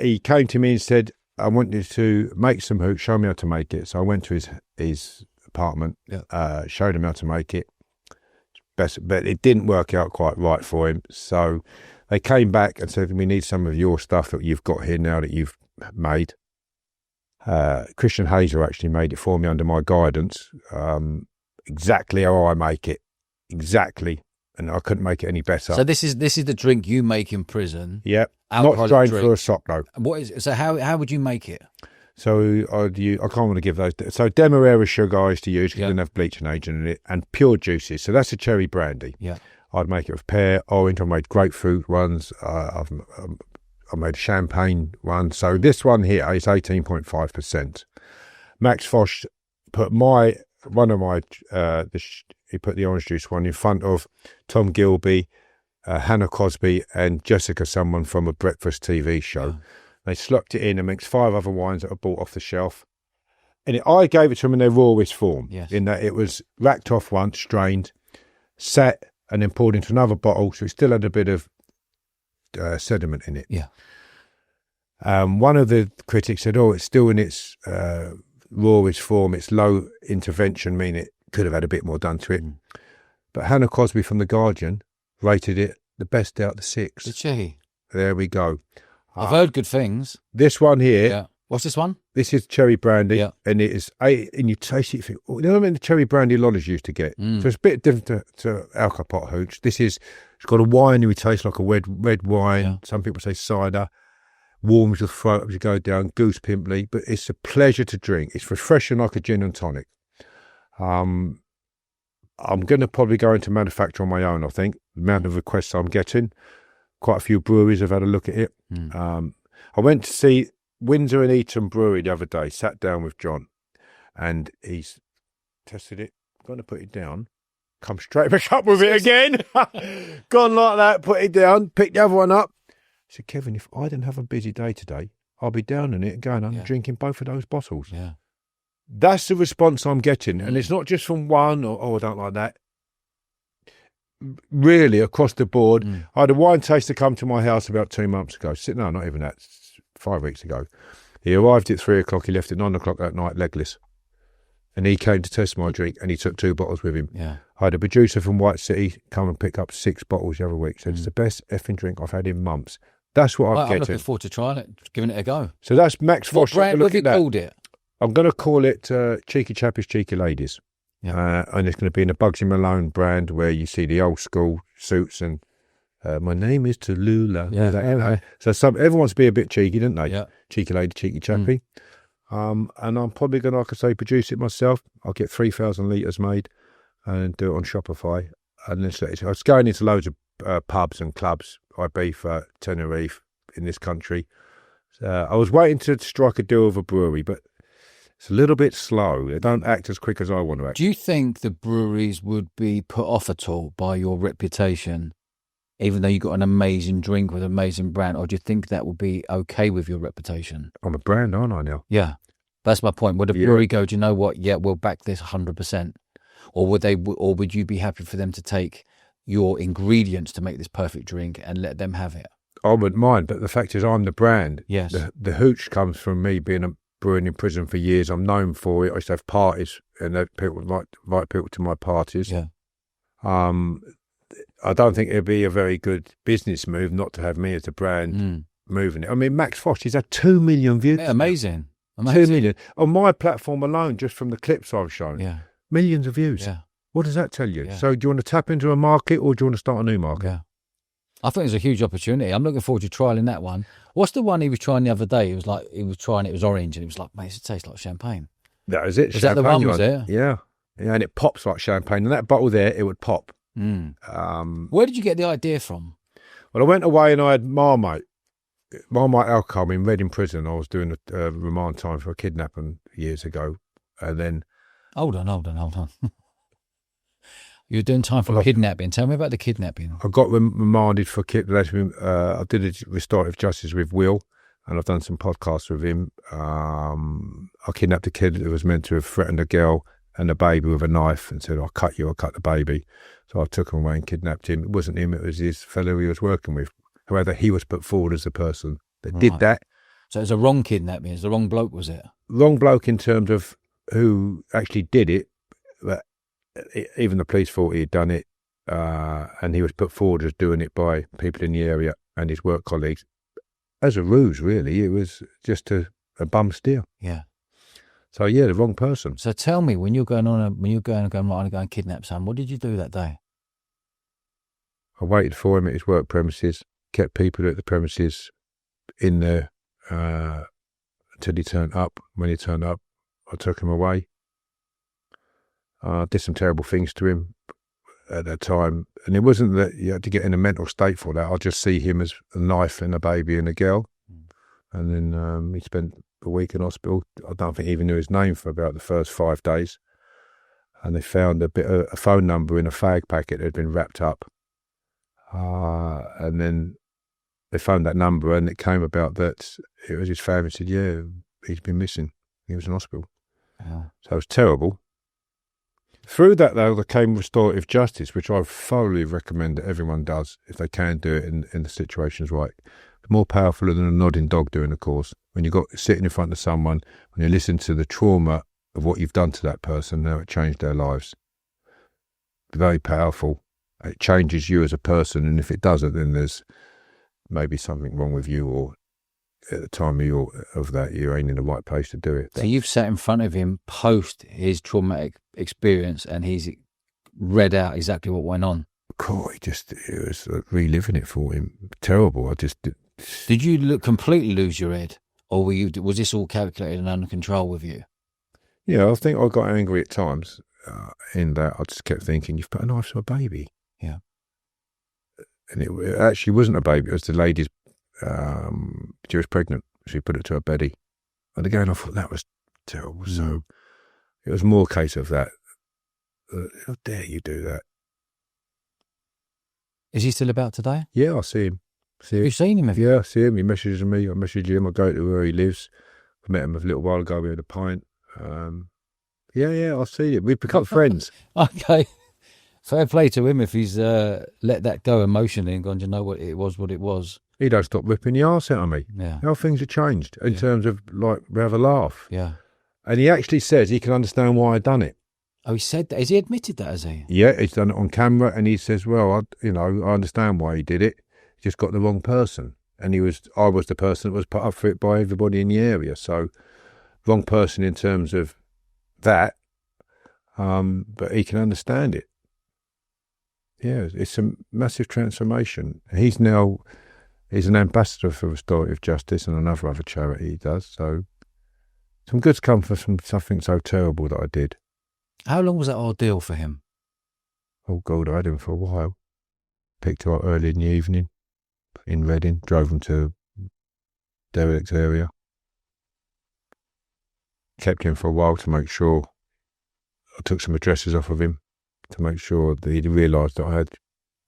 S2: he came to me and said, I want you to make some hooch, show me how to make it. So I went to his apartment, showed him how to make it. But it didn't work out quite right for him. So they came back and said, we need some of your stuff that you've got here now that you've made. Christian Hazer actually made it for me under my guidance. Exactly how I make it. Exactly. and I couldn't make it any better.
S1: So this is the drink you make in prison.
S2: Yeah, not
S1: Alcoholic
S2: strained
S1: drink.
S2: through a sock though.
S1: What is so? How would you make it?
S2: So I can't want to give those. So Demerara sugar I used to use because it didn't have bleaching agent in it, and pure juices. So that's a cherry brandy.
S1: Yeah.
S2: I'd make it with pear, orange. I made grapefruit ones. I made a champagne one. So this one here is 18.5%. Max Fosh put he put the orange juice one in front of Tom Gilby, Hannah Cosby, and Jessica, someone from a breakfast TV show.
S1: Yeah.
S2: They slucked it in and mixed 5 other wines that I bought off the shelf. And I gave it to them in their rawest form, in that it was racked off once, strained, sat, and then poured into another bottle, so it still had a bit of sediment in it.
S1: Yeah.
S2: One of the critics said, it's still in its rawest form, it's low intervention, meaning it could have had a bit more done to it. But Hannah Cosby from The Guardian rated it the best out of the 6.
S1: Did she?
S2: There we go.
S1: I've heard good things.
S2: This one here.
S1: Yeah. What's this one?
S2: This is cherry brandy,
S1: Yeah.
S2: and it is and you taste it. You think, you know what I mean? The cherry brandy lollies used to get. So it's a bit different to alcopot hooch. It's got a winery taste, like a red wine.
S1: Yeah.
S2: Some people say cider. Warms your throat as you go down. Goose pimply, but it's a pleasure to drink. It's refreshing like a gin and tonic. I'm going to probably go into manufacture on my own. I think the amount of requests I'm getting. Quite a few breweries have had a look at it. I went to see Windsor and Eton Brewery the other day, sat down with John, and he's tested it, going to put it down, come straight back up with it again, gone like that, put it down, picked the other one up. I said, Kevin, if I didn't have a busy day today, I'll be down in it and going on and drinking both of those bottles.
S1: Yeah.
S2: That's the response I'm getting, and it's not just from one, or I don't like that. Really, across the board. I had a wine taster come to my house about 2 months ago. No, not even that. 5 weeks ago. He arrived at 3 o'clock. He left at 9 o'clock that night, legless. And he came to test my drink, and he took 2 bottles with him.
S1: Yeah.
S2: I had a producer from White City come and pick up 6 bottles the other week. So it's the best effing drink I've had in months. That's what I'm getting.
S1: looking forward to trying it, giving it a go.
S2: So that's Max Fosh.
S1: What brand have you called it?
S2: I'm going to call it Cheeky Chappies, Cheeky Ladies.
S1: Yeah.
S2: And it's going to be in a Bugsy Malone brand where you see the old school suits and my name is Tallulah.
S1: Yeah.
S2: So everyone wants to be a bit cheeky, don't they?
S1: Yeah.
S2: Cheeky lady, cheeky chappy. And I'm probably going to, like I say, produce it myself. I'll get 3,000 litres made and do it on Shopify. And it's going into loads of pubs and clubs, Ibiza, Tenerife, in this country. I was waiting to strike a deal with a brewery, but it's a little bit slow. They don't act as quick as I want to act.
S1: Do you think the breweries would be put off at all by your reputation, even though you've got an amazing drink with an amazing brand, or do you think that will be okay with your reputation?
S2: I'm a brand, aren't I, now?
S1: Yeah. That's my point. Would a brewery go, do you know what? Yeah, we'll back this 100%. Or would you be happy for them to take your ingredients to make this perfect drink and let them have it?
S2: I wouldn't mind, but the fact is I'm the brand.
S1: Yes.
S2: The hooch comes from me being brewing in prison for years. I'm known for it. I used to have parties, and people would invite people to my parties.
S1: Yeah.
S2: I don't think it'd be a very good business move not to have me as the brand moving it. I mean, Max Fosh, he's had 2 million views.
S1: Yeah, amazing.
S2: 2 million. On my platform alone, just from the clips I've shown.
S1: Yeah.
S2: Millions of views.
S1: Yeah.
S2: What does that tell you?
S1: Yeah.
S2: So do you want to tap into a market, or do you want to start a new market?
S1: Yeah. I think it's a huge opportunity. I'm looking forward to trialing that one. What's the one he was trying the other day? He was trying it was orange, and he was like, mate, it tastes like champagne.
S2: That was it.
S1: Was that the one, was it?
S2: Yeah. Yeah, and it pops like champagne. And that bottle there, it would pop.
S1: Where did you get the idea from?
S2: Well, I went away and I had Marmite alcohol in Reading prison. I was doing a remand time for a kidnapping years ago. And then...
S1: Hold on. You were doing time for kidnapping. Tell me about the kidnapping.
S2: I got remanded for kidnapping. I did a restorative justice with Will, and I've done some podcasts with him. I kidnapped a kid who was meant to have threatened a girl and a baby with a knife and said, I'll cut the baby. So I took him away and kidnapped him. It wasn't him, it was his fellow he was working with. However, he was put forward as the person that did that.
S1: So it was a wrong kidnapping. It was the wrong bloke, was it?
S2: Wrong bloke in terms of who actually did it, but even the police thought he had done it, and he was put forward as doing it by people in the area and his work colleagues. As a ruse, really. It was just a bum steer.
S1: Yeah.
S2: So, yeah, the wrong person.
S1: So tell me, when you're going and kidnap someone, what did you do that day?
S2: I waited for him at his work premises, kept people at the premises in there until he turned up. When he turned up, I took him away. Did some terrible things to him at that time. And it wasn't that you had to get in a mental state for that. I just see him as a knife and a baby and a girl. And then he spent a week in hospital. I don't think he even knew his name for about the first 5 days. And they found a phone number in a fag packet that had been wrapped up. And then they found that number, and it came about that it was his family said, yeah, he's been missing. He was in hospital.
S1: Yeah.
S2: So it was terrible. Through that, though, there came restorative justice, which I thoroughly recommend that everyone does if they can do it in the situations right. More powerful than a nodding dog doing a course. When you've got sitting in front of someone, when you listen to the trauma of what you've done to that person, how it changed their lives. Very powerful. It changes you as a person, and if it doesn't, then there's maybe something wrong with you, or at the time of that, you ain't in the right place to do it.
S1: So you've sat in front of him post his traumatic experience, and he's read out exactly what went on.
S2: God, it was like reliving it for him. Terrible.
S1: Did you completely lose your head, or was this all calculated and under control with you?
S2: Yeah, I think I got angry at times. In that, I just kept thinking, "You've put a knife to a baby."
S1: Yeah,
S2: and it actually wasn't a baby. It was the lady's. She was pregnant. She put it to her belly, and again, I thought that was terrible. So it was more a case of that. How dare you do that?
S1: Is he still about today?
S2: Yeah, I see him.
S1: You've seen him, have you?
S2: Yeah, I see him. He messages me. I message him. I go to where he lives. I met him a little while ago. We had a pint. Yeah, I see him. We've become friends.
S1: Okay. Fair play to him if he's let that go emotionally and gone, you know what it was.
S2: He don't stop ripping the arse out of me.
S1: Yeah.
S2: How things have changed in terms of, like, we have a laugh.
S1: Yeah.
S2: And he actually says he can understand why I done it.
S1: Oh, he said that? Has he admitted that, has he?
S2: Yeah, he's done it on camera, and he says, well, I understand why he did it. He just got the wrong person. And I was the person that was put up for it by everybody in the area. So, wrong person in terms of that, but he can understand it. Yeah, it's a massive transformation. He's an ambassador for Restorative Justice and another other charity he does. So some good's come from something so terrible that I did.
S1: How long was that ordeal for him?
S2: Oh God, I had him for a while. Picked him up early in the evening in Reading, drove him to Derek's area. Kept him for a while to make sure. I took some addresses off of him to make sure that he realised that I had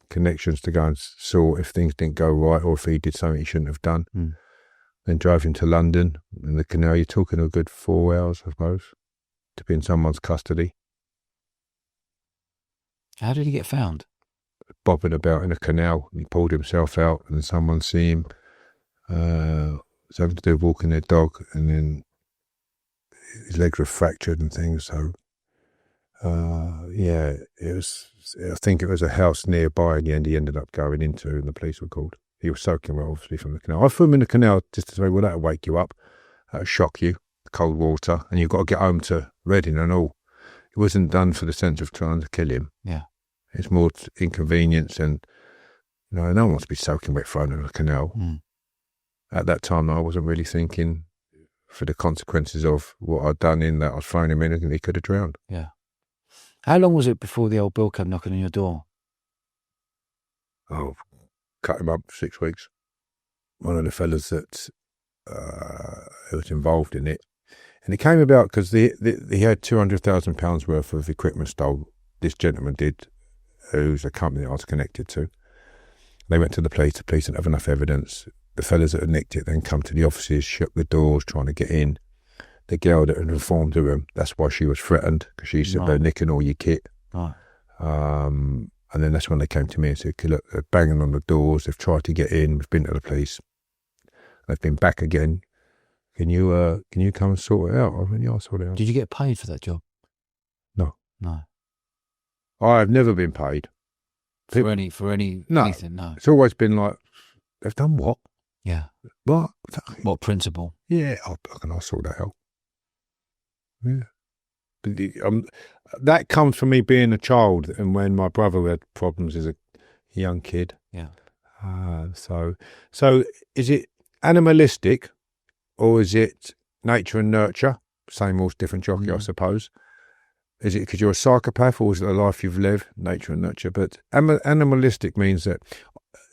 S2: connections to go and sort if things didn't go right, or if he did something he shouldn't have done. Then drove him to London in the canal. You're talking a good 4 hours, I suppose, to be in someone's custody.
S1: How did he get found?
S2: Bobbing about in a canal. He pulled himself out, and someone see him. Something to do with walking their dog, and then his legs were fractured and things. So, it was. I think it was a house nearby. In the end, he ended up going into, and the police were called. He was soaking wet, obviously, from the canal. I threw him in the canal just to say, well, that'll wake you up, that'll shock you, the cold water, and you've got to get home to Reading and all. It wasn't done for the sense of trying to kill him.
S1: Yeah,
S2: it's more inconvenience, and no one wants to be soaking wet thrown in a canal. At that time, I wasn't really thinking for the consequences of what I'd done, in that I'd thrown him in and he could have drowned.
S1: Yeah. How long was it before the old Bill came knocking on your door?
S2: Oh, cut him up 6 weeks. One of the fellas that who was involved in it. And it came about because he had £200,000 worth of equipment stole. This gentleman did, who's a company that I was connected to. They went to the police didn't have enough evidence. The fellas that had nicked it then come to the offices, shut the doors, trying to get in. The girl that had informed them, that's why she was threatened, because she said they're nicking all your kit.
S1: Right.
S2: And then that's when they came to me and said, look, they're banging on the doors, they've tried to get in, we've been to the police, they've been back again. Can you come and sort it out? I went, yeah, I'll sort it out.
S1: Did you get paid for that job?
S2: No.
S1: I've
S2: never been paid.
S1: For anything, no.
S2: It's always been like, they've done what?
S1: Yeah. What principle?
S2: Yeah, I'll sort that out. Yeah. But that comes from me being a child, and when my brother had problems young kid.
S1: Yeah.
S2: So is it animalistic or is it nature and nurture? Same horse, different jockey, I suppose. Is it because you're a psychopath, or is it a life you've lived? Nature and nurture. But animalistic means that,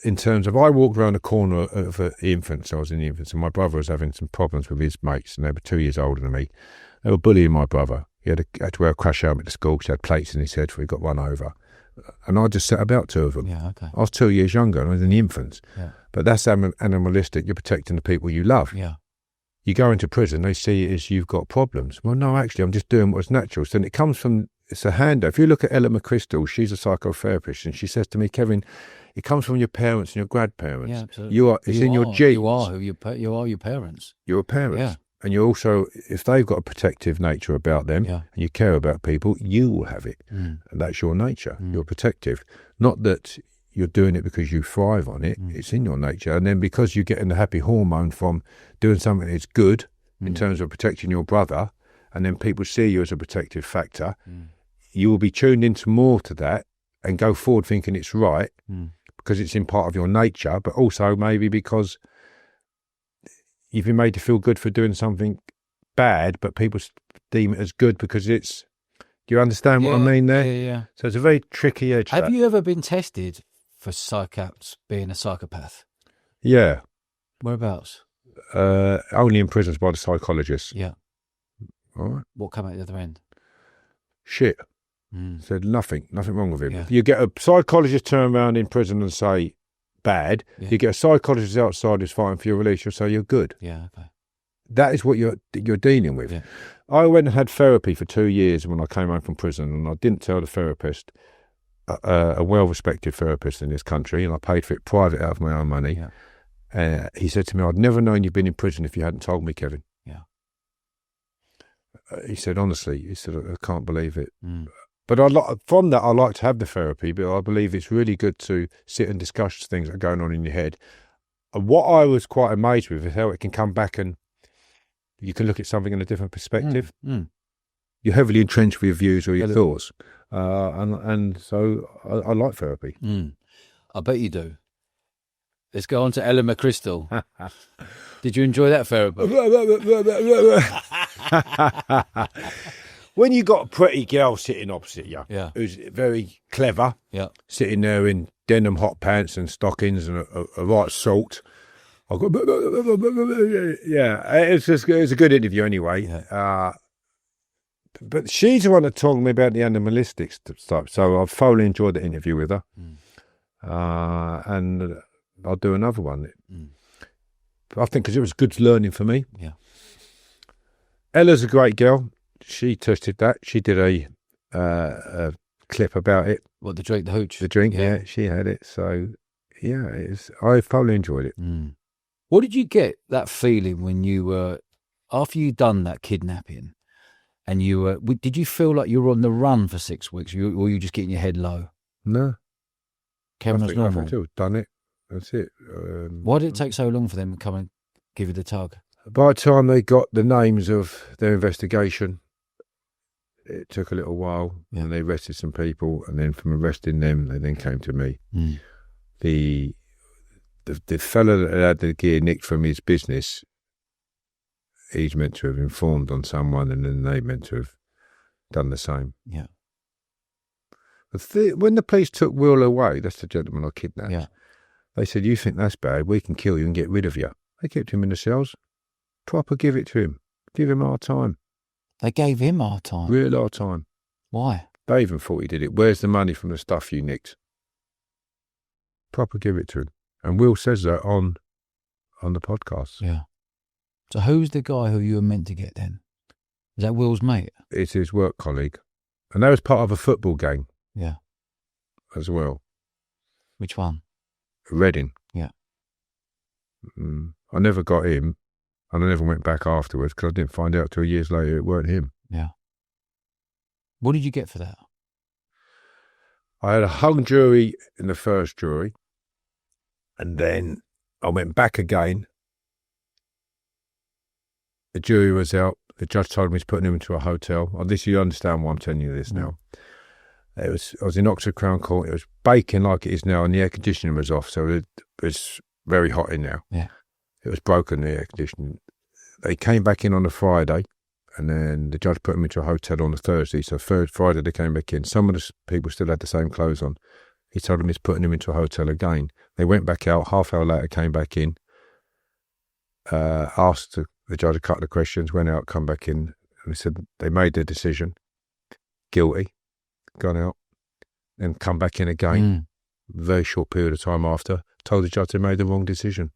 S2: in terms of, I walked around the corner of an infant, so I was in the infants, and my brother was having some problems with his mates, and they were 2 years older than me. They were bullying my brother. He had to wear a crash helmet to school because he had plates in his head, so he got run over. And I just set about 2 of them.
S1: Yeah, okay.
S2: I was 2 years younger, and I was in the infants.
S1: Yeah.
S2: But that's animalistic. You're protecting the people you love.
S1: Yeah.
S2: You go into prison, they see it as you've got problems. Well, no, actually, I'm just doing what's natural. So then it comes from, it's a handout. If you look at Ella McChrystal, she's a psychotherapist, and she says to me, Kevin, it comes from your parents and your grandparents.
S1: Yeah, absolutely.
S2: It's in your genes.
S1: You are your parents.
S2: You're a parent.
S1: Yeah.
S2: And you're also, if they've got a protective nature about them, and you care about people, you will have it. And that's your nature. You're protective. Not that you're doing it because you thrive on it. It's in your nature. And then because you're getting the happy hormone from doing something that's good in terms of protecting your brother, and then people see you as a protective factor, you will be tuned into more to that and go forward thinking it's right because it's in part of your nature, but also maybe because you've been made to feel good for doing something bad, but people deem it as good because it's... Do you understand what I mean there?
S1: Yeah.
S2: So it's a very tricky edge.
S1: Have you ever been tested for psychopaths being a psychopath?
S2: Yeah.
S1: Whereabouts?
S2: Only in prisons by the psychologists.
S1: Yeah.
S2: All right.
S1: What came out the other end?
S2: Shit. Said nothing wrong with him.
S1: Yeah.
S2: You get a psychologist turn around in prison and say bad.
S1: Yeah.
S2: You get a psychologist outside who's fighting for your release, you'll say you're good.
S1: Yeah, okay.
S2: That is what you're dealing with.
S1: Yeah.
S2: I went and had therapy for 2 years when I came home from prison, and I didn't tell the therapist, a well-respected therapist in this country, and I paid for it private out of my own money.
S1: Yeah.
S2: He said to me, I'd never known you'd been in prison if you hadn't told me, Kevin.
S1: Yeah.
S2: He said, honestly, I can't believe it. But from that, I like to have the therapy, but I believe it's really good to sit and discuss things that are going on in your head. And what I was quite amazed with is how it can come back and you can look at something in a different perspective. You're heavily entrenched with your views or your thoughts. And so I like therapy.
S1: I bet you do. Let's go on to Ella McChrystal. Did you enjoy that therapy?
S2: When you got a pretty girl sitting opposite you, who's very clever, sitting there in denim hot pants and stockings and a right salt, I got, it's a good interview anyway. But she's the one that told me about the animalistic stuff, so I've thoroughly enjoyed the interview with her, and I'll do another one. I think because it was good learning for me. Yeah, Ella's a great girl. She tested that. She did a clip about it.
S1: What, the drink, the Hooch?
S2: The drink, yeah, she had it. So, yeah, I thoroughly enjoyed it.
S1: What did you get that feeling when you were, after you'd done that kidnapping, and you were, did you feel like you were on the run for 6 weeks, or were you just getting your head low?
S2: No.
S1: Kevin was normal?
S2: I've done it. That's it.
S1: Why did it take so long for them to come and give you the tug?
S2: By the time they got the names of their investigation, it took a little while, and they arrested some people, and then from arresting them, they then came to me. The fellow that had the gear nicked from his business, he's meant to have informed on someone, and then they meant to have done the same.
S1: Yeah.
S2: When the police took Will away, that's the gentleman I kidnapped, they said, you think that's bad, we can kill you and get rid of you. They kept him in the cells. Proper give it to him. Give him our time.
S1: They gave him our time?
S2: Real our time.
S1: Why?
S2: They even thought he did it. Where's the money from the stuff you nicked? Proper give it to him. And Will says that on the podcast.
S1: Yeah. So who's the guy who you were meant to get then? Is that Will's mate?
S2: It's his work colleague. And they was part of a football gang.
S1: Yeah.
S2: As well.
S1: Which one?
S2: Reading.
S1: Yeah.
S2: I never got him, and I never went back afterwards because I didn't find out till years later it weren't him.
S1: Yeah. What did you get for that?
S2: I had a hung jury in the first jury, and then I went back again. The jury was out. The judge told me he's putting him into a hotel. You understand why I'm telling you this now. I was in Oxford Crown Court. It was baking like it is now, and the air conditioning was off, so it was very hot in there.
S1: Yeah.
S2: It was broken, the air conditioning. They came back in on a Friday, and then the judge put them into a hotel on a Thursday. So Friday they came back in. Some of the people still had the same clothes on. He told them he's putting them into a hotel again. They went back out. Half hour later, came back in. Asked the judge a couple of questions. Went out, come back in, and they said they made their decision. Guilty. Gone out, and come back in again. Very short period of time after. Told the judge they made the wrong decision.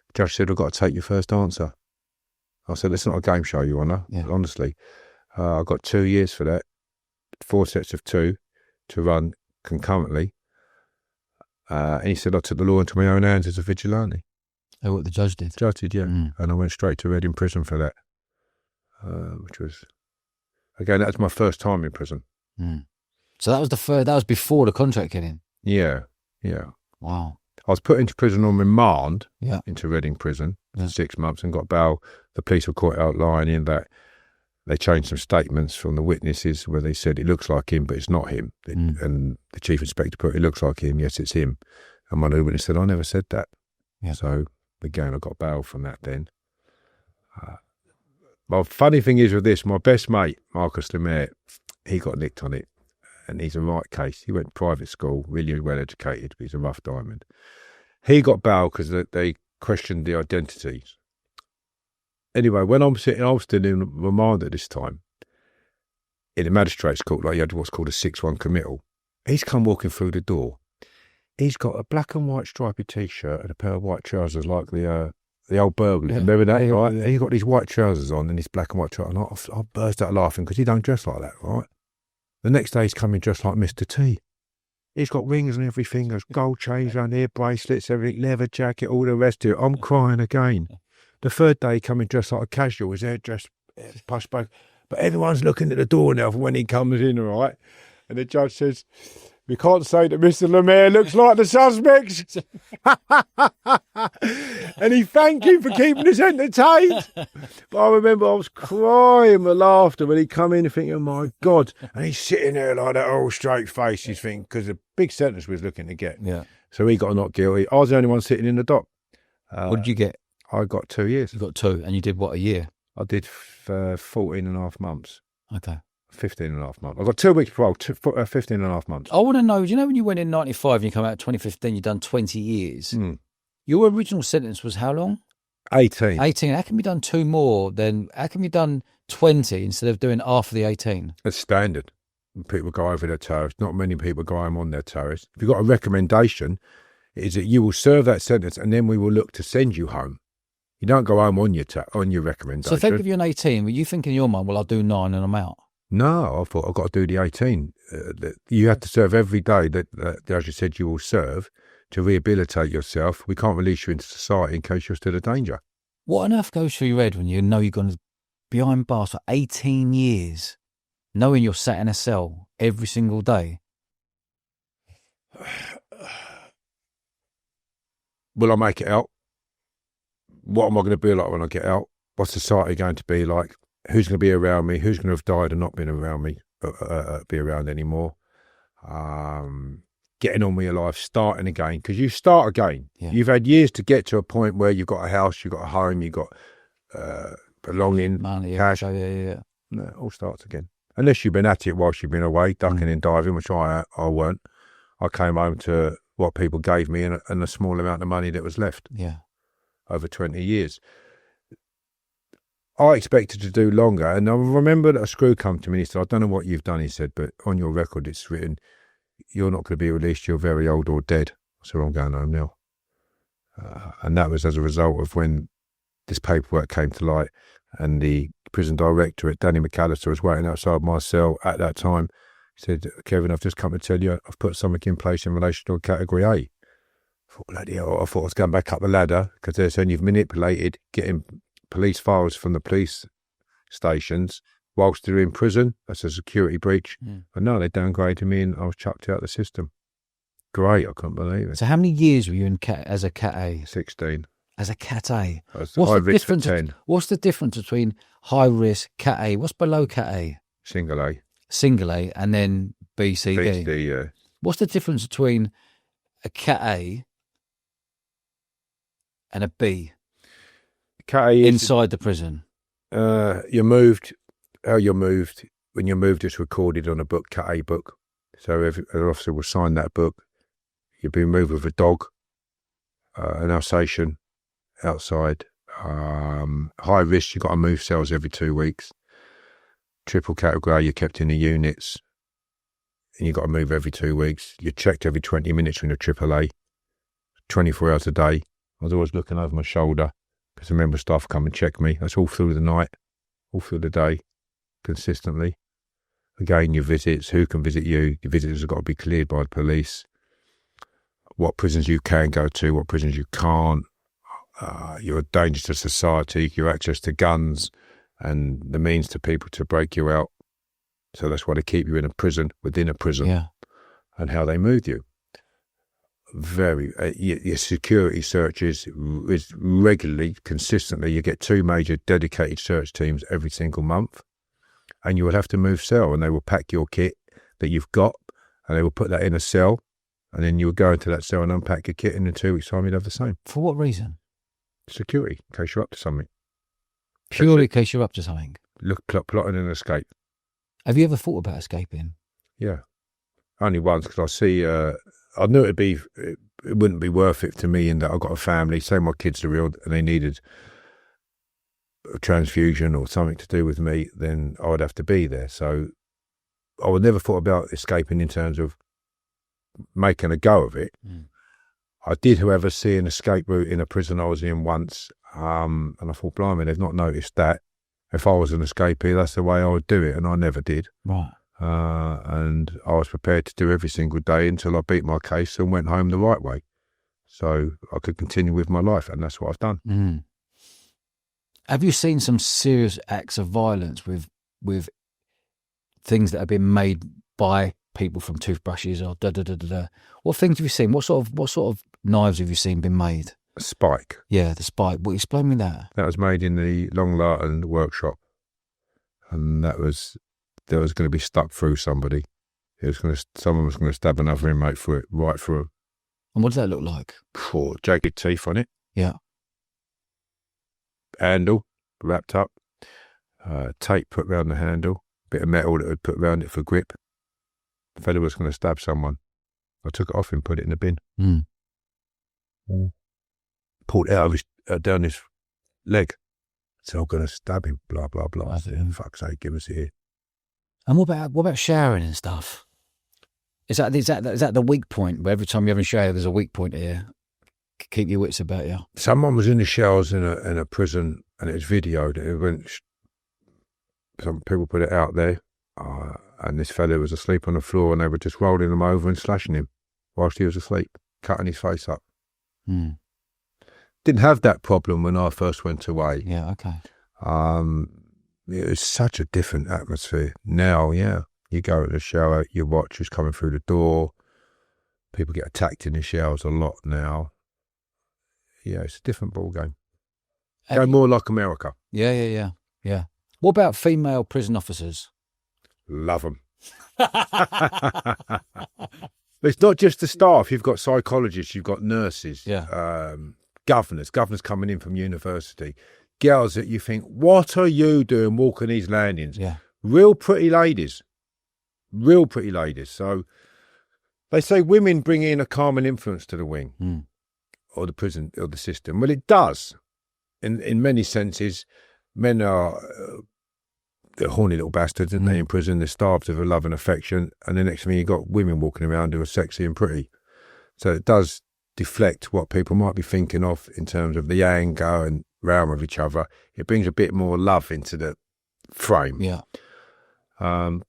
S2: The judge said, "I've got to take your first answer." I said, "It's not a game show, Your Honour." Yeah. Honestly, I got 2 years for that. 4 sets of 2 to run concurrently. And he said, "I took the law into my own hands as a vigilante."
S1: Oh, what the judge did?
S2: The judge did, yeah. And I went straight to Reading prison for that, which was, again, that was my first time in prison.
S1: So that was that was before the contract came in?
S2: Yeah.
S1: Wow.
S2: I was put into prison on remand,
S1: into
S2: Reading prison, for 6 months, and got bail. The police were caught outlining that they changed some statements from the witnesses where they said it looks like him, but it's not him. And the chief inspector put, "It looks like him, yes, it's him." And one of the witnesses said, "I never said that." Yeah. So, again, I got bail from that then. My funny thing is with this, my best mate, Marcus Lemaire, he got nicked on it. And he's a right case. He went to private school, really well educated, but he's a rough diamond. He got bail because they questioned the identities. Anyway, when I was still in remand at this time, in the magistrate's court, like you had what's called a 6-1 committal. He's come walking through the door. He's got a black and white stripy T-shirt and a pair of white trousers like the old burglars. Remember that, right? Yeah. He got these white trousers on and his black and white trousers. And I burst out laughing because he don't dress like that, right? The next day he's coming dressed like Mr. T. He's got rings and everything, there's gold chains around here, bracelets, everything, leather jacket, all the rest of it. I'm crying again. The third day he coming dressed like a casual, his hair dressed push back. But everyone's looking at the door now for when he comes in, all right? And the judge says, "We can't say that Mr. Lemaire looks like the suspects." And he thanked him for keeping us entertained. But I remember I was crying with laughter when he come in thinking, "Oh my God." And he's sitting there like that old straight face, he's thinking, because the big sentence we was looking to get. Yeah. So he got not guilty. I was the only one sitting in the dock.
S1: What did you get?
S2: I got 2 years.
S1: You got 2, and you did what, a year?
S2: I did 14 and a half months.
S1: Okay.
S2: 15 and a half months. I got 2 weeks parole, 15 and a half months.
S1: I want to know, do you know when you went in 95 and you come out in 2015, you've done 20 years? Your original sentence was how long?
S2: 18.
S1: 18. How can you done 2 more then? How can you done 20 instead of doing half of the 18?
S2: It's standard. People go over their toes. Not many people go home on their toes. If you've got a recommendation, is that you will serve that sentence and then we will look to send you home. You don't go home on your recommendation.
S1: So if they give you an 18, were you thinking in your mind, well, I'll do 9 and I'm out?
S2: No, I thought I've got to do the 18. You have to serve every day that, as you said, you will serve to rehabilitate yourself. We can't release you into society in case you're still a danger.
S1: What on earth goes through your head when you know you're going to be behind bars for 18 years, knowing you're sat in a cell every single day?
S2: Will I make it out? What am I going to be like when I get out? What's society going to be like? Who's going to be around me? Who's going to have died and not been around me, be around anymore? Getting on with your life, starting again, because you start again. Yeah. You've had years to get to a point where you've got a house, you've got a home, you've got belonging,
S1: money,
S2: cash.
S1: Yeah.
S2: No, it all starts again. Unless you've been at it whilst you've been away, ducking and diving, which I weren't. I came home to what people gave me and a small amount of money that was left.
S1: Yeah.
S2: Over 20 years. I expected to do longer, and I remember that a screw come to me and he said, "I don't know what you've done," he said, "but on your record it's written, you're not going to be released, you're very old or dead." So I'm going home now. And that was as a result of when this paperwork came to light, and the prison director, Danny McAllister, was waiting outside my cell at that time. He said, "Kevin, I've just come to tell you I've put something in place in relation to a category A." I thought, bloody hell, I thought I was going back up the ladder, because they're saying you've manipulated getting police files from the police stations whilst they're in prison. That's a security breach. But no, they downgraded me and I was chucked out of the system. Great, I couldn't believe it.
S1: So how many years were you in as a Cat A?
S2: 16.
S1: As a Cat A?
S2: What's the difference? 10.
S1: What's the difference between high risk Cat A? What's below Cat A?
S2: Single A.
S1: Single A, and then B, C, D.
S2: B, C, yeah.
S1: What's the difference between a Cat A and a B
S2: Cat A is
S1: inside the prison?
S2: you're moved. How you're moved when you're moved, it's recorded on a book, Cat A book. So an officer will sign that book. You've been moved with a dog, an Alsatian outside. High risk, you've got to move cells every 2 weeks. Triple category, you're kept in the units, and you've got to move every 2 weeks. You're checked every 20 minutes when you're AAA, 24 hours a day. I was always looking over my shoulder because a member of staff come and check me. That's all through the night, all through the day, consistently. Again, your visits, who can visit you? Your visitors have got to be cleared by the police. What prisons you can go to, what prisons you can't. You're a danger to society, your access to guns and the means to people to break you out. So that's why they keep you in a prison, within a prison,
S1: Yeah.
S2: and how they move you. Your security searches is regularly, consistently. You get 2 major dedicated search teams every single month, and you will have to move cell, and they will pack your kit that you've got, and they will put that in a cell, and then you will go into that cell and unpack your kit, and in 2 weeks' time you'd have the same.
S1: For what reason?
S2: Security, in case you're up to something.
S1: Purely in case you're up to something.
S2: Plotting an escape.
S1: Have you ever thought about escaping?
S2: Yeah. Only once, because I knew it wouldn't be worth it to me in that I've got a family, say my kids are ill and they needed a transfusion or something to do with me, then I would have to be there. So I would never thought about escaping in terms of making a go of it.
S1: Mm.
S2: I did, however, see an escape route in a prison I was in once, and I thought, blimey, they've not noticed that. If I was an escapee, that's the way I would do it, and I never did.
S1: Right.
S2: And I was prepared to do every single day until I beat my case and went home the right way. So I could continue with my life, and that's what I've done.
S1: Mm. Have you seen some serious acts of violence with things that have been made by people from toothbrushes or da-da-da-da-da? What things have you seen? What sort of knives have you seen been made?
S2: A spike.
S1: Yeah, the spike. Well, explain me that.
S2: That was made in the Long Larton workshop. And that was going to be stuck through somebody. Someone was going to stab another inmate through it, right through.
S1: And what does that look like?
S2: Poor jagged teeth on it.
S1: Yeah.
S2: Handle wrapped up. Tape put around the handle. Bit of metal that would put around it for grip. The fella was going to stab someone. I took it off and put it in the bin.
S1: Mm.
S2: Pulled it out of his, down his leg. So I'm going to stab him, blah, blah, blah. I said, fuck's sake, give us it here.
S1: And what about showering and stuff? Is that the weak point where every time you have a shower, there's a weak point here? Keep your wits about you.
S2: Someone was in the showers in a prison, and it was videoed. It went. Some people put it out there, and this fella was asleep on the floor, and they were just rolling him over and slashing him whilst he was asleep, cutting his face up.
S1: Mm.
S2: Didn't have that problem when I first went away.
S1: Yeah, okay.
S2: It was such a different atmosphere. Now, yeah, you go to the shower, you watch who's coming through the door. People get attacked in the showers a lot now. Yeah, it's a different ball game. Go more like America.
S1: Yeah. What about female prison officers?
S2: Love them. It's not just the staff. You've got psychologists, you've got nurses, governors coming in from university, girls that you think, what are you doing walking these landings?
S1: Yeah.
S2: Real pretty ladies. So they say women bring in a calming influence to the wing or the prison or the system. Well, it does. In many senses, men are they're horny little bastards, aren't they, in prison? They're starved of a love and affection, and the next thing you've got women walking around who are sexy and pretty. So it does deflect what people might be thinking of in terms of the anger and realm of each other. It brings a bit more love into the frame.
S1: Yeah.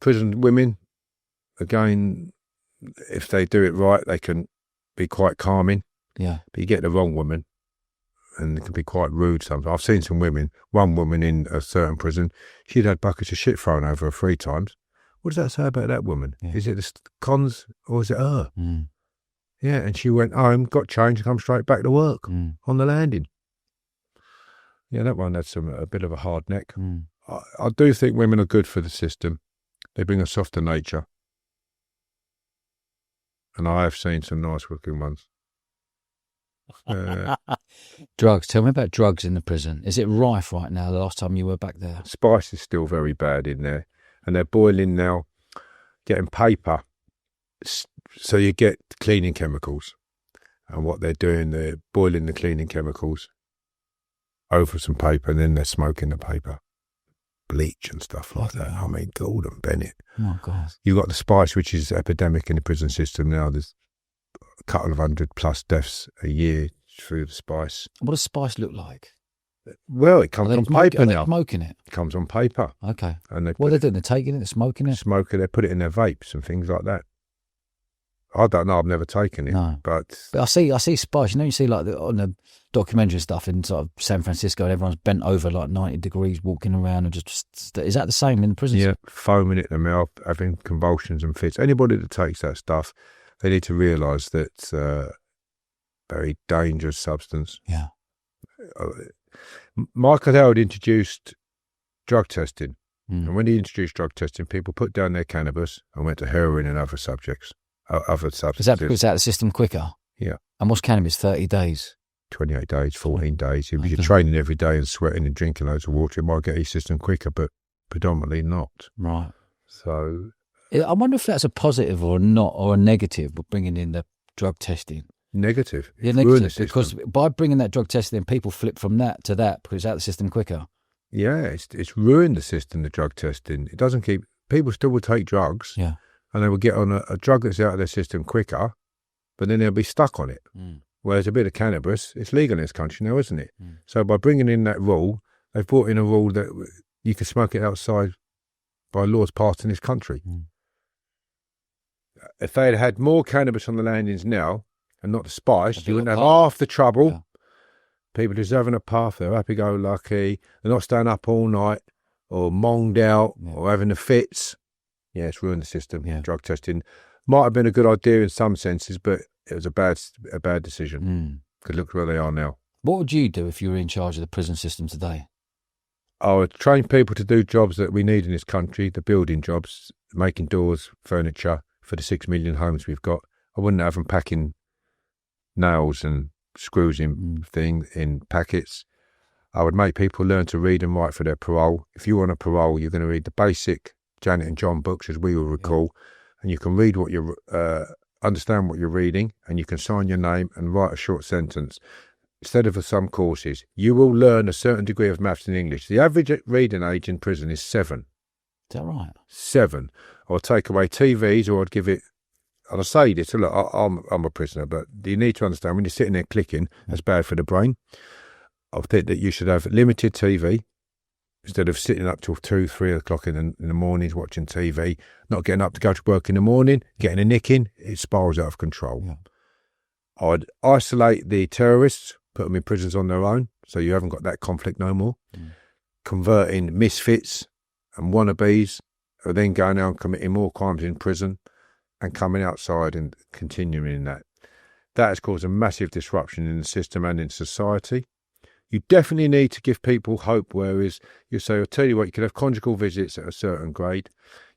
S2: Prison women, again, if they do it right, they can be quite calming.
S1: Yeah.
S2: But you get the wrong woman, and it can be quite rude sometimes. I've seen some women, one woman in a certain prison, she'd had buckets of shit thrown over her 3 times. What does that say about that woman?
S1: Yeah.
S2: Is it the cons or is it her?
S1: Mm.
S2: Yeah, and she went home, got changed, and come straight back to work on the landing. Yeah, that one had a bit of a hard neck. I do think women are good for the system. They bring a softer nature. and I have seen some nice looking ones.
S1: Drugs. Tell me about drugs in the prison. Is it rife right now? The last time you were back there,
S2: Spice is still very bad in there, and they're boiling now, getting paper. So you get cleaning chemicals, and what they're doing, they're boiling the cleaning chemicals over some paper, and then they're smoking the paper, bleach and stuff like that. I mean, Gordon Bennett.
S1: Oh my God!
S2: You got the spice, which is epidemic in the prison system now. There's a couple of 100+ deaths a year through the spice.
S1: What does spice look like?
S2: Well, it comes on paper now.
S1: Smoking it.
S2: It comes on paper.
S1: Okay.
S2: And
S1: what are they doing? They're taking it, they're smoking it?
S2: Smoking, they put it in their vapes and things like that. I don't know, I've never taken it.
S1: No.
S2: But
S1: I see spice. You know, you see like on the documentary stuff in sort of San Francisco, and everyone's bent over like 90 degrees walking around and just is that the same in the prisons?
S2: Yeah, foaming at the mouth, having convulsions and fits. Anybody that takes that stuff, they need to realise that it's a very dangerous substance.
S1: Yeah.
S2: Michael Howard introduced drug testing.
S1: Mm.
S2: And when he introduced drug testing, people put down their cannabis and went to heroin and other subjects. Other substances.
S1: Is that because it's out of the system quicker?
S2: Yeah.
S1: And what's cannabis? 30 days?
S2: 28 days, 14 days. If you're training every day and sweating and drinking loads of water, it might get your system quicker, but predominantly not.
S1: Right.
S2: So
S1: I wonder if that's a positive or not, or a negative, with bringing in the drug testing.
S2: Negative.
S1: Yeah, negative, because by bringing that drug testing in, people flip from that to that because it's out of the system quicker.
S2: Yeah, it's ruined the system, the drug testing. It doesn't keep, people still will take drugs.
S1: Yeah.
S2: And they will get on a drug that's out of their system quicker, but then they'll be stuck on it.
S1: Mm.
S2: Whereas a bit of cannabis, it's legal in this country now, isn't it?
S1: Mm.
S2: So by bringing in that rule, they've brought in a rule that you can smoke it outside by laws passed in this country.
S1: Mm.
S2: If they had had more cannabis on the landings now, and not the spice, you wouldn't have half the trouble.
S1: Yeah. People
S2: just having a puff, they're happy-go-lucky, they're not staying up all night, or monged out, or having the fits. Yeah, it's ruined the system.
S1: Yeah.
S2: Drug testing might have been a good idea in some senses, but it was a bad decision. Because look where they are now.
S1: What would you do if you were in charge of the prison system today?
S2: I would train people to do jobs that we need in this country, the building jobs, making doors, furniture for the 6 million homes we've got. I wouldn't have them packing nails and screws in packets. I would make people learn to read and write for their parole. If you want a parole, you're going to read the basic Janet and John books, as we will recall, and you can read what you understand what you're reading, and you can sign your name and write a short sentence. Instead of some courses, you will learn a certain degree of maths and English. The average reading age in prison is 7.
S1: Is that right?
S2: 7. I would take away TVs, or I'd give it. And I say this, look, I'm a prisoner, but you need to understand when you're sitting there clicking, that's bad for the brain. I think that you should have limited TV. Instead of sitting up till 2, 3 o'clock in the mornings watching TV, not getting up to go to work in the morning, getting a nick in, it spirals out of control.
S1: Yeah.
S2: I'd isolate the terrorists, put them in prisons on their own, so you haven't got that conflict no more. Converting misfits and wannabes, who are then going out and committing more crimes in prison and coming outside and continuing in that. That has caused a massive disruption in the system and in society. You definitely need to give people hope, whereas you say, I'll tell you what, you can have conjugal visits at a certain grade.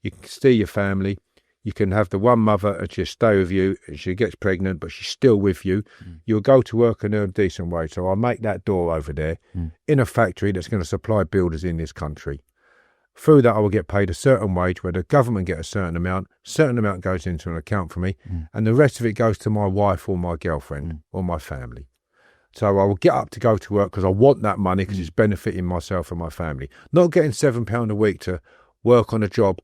S2: You can see your family. You can have the one mother and she'll stay with you and she gets pregnant, but she's still with you. You'll go to work and earn a decent wage. So I'll make that door over there in a factory that's going to supply builders in this country. Through that, I will get paid a certain wage where the government get a certain amount goes into an account for me, and the rest of it goes to my wife or my girlfriend or my family. So I will get up to go to work because I want that money because it's benefiting myself and my family. Not getting £7 a week to work on a job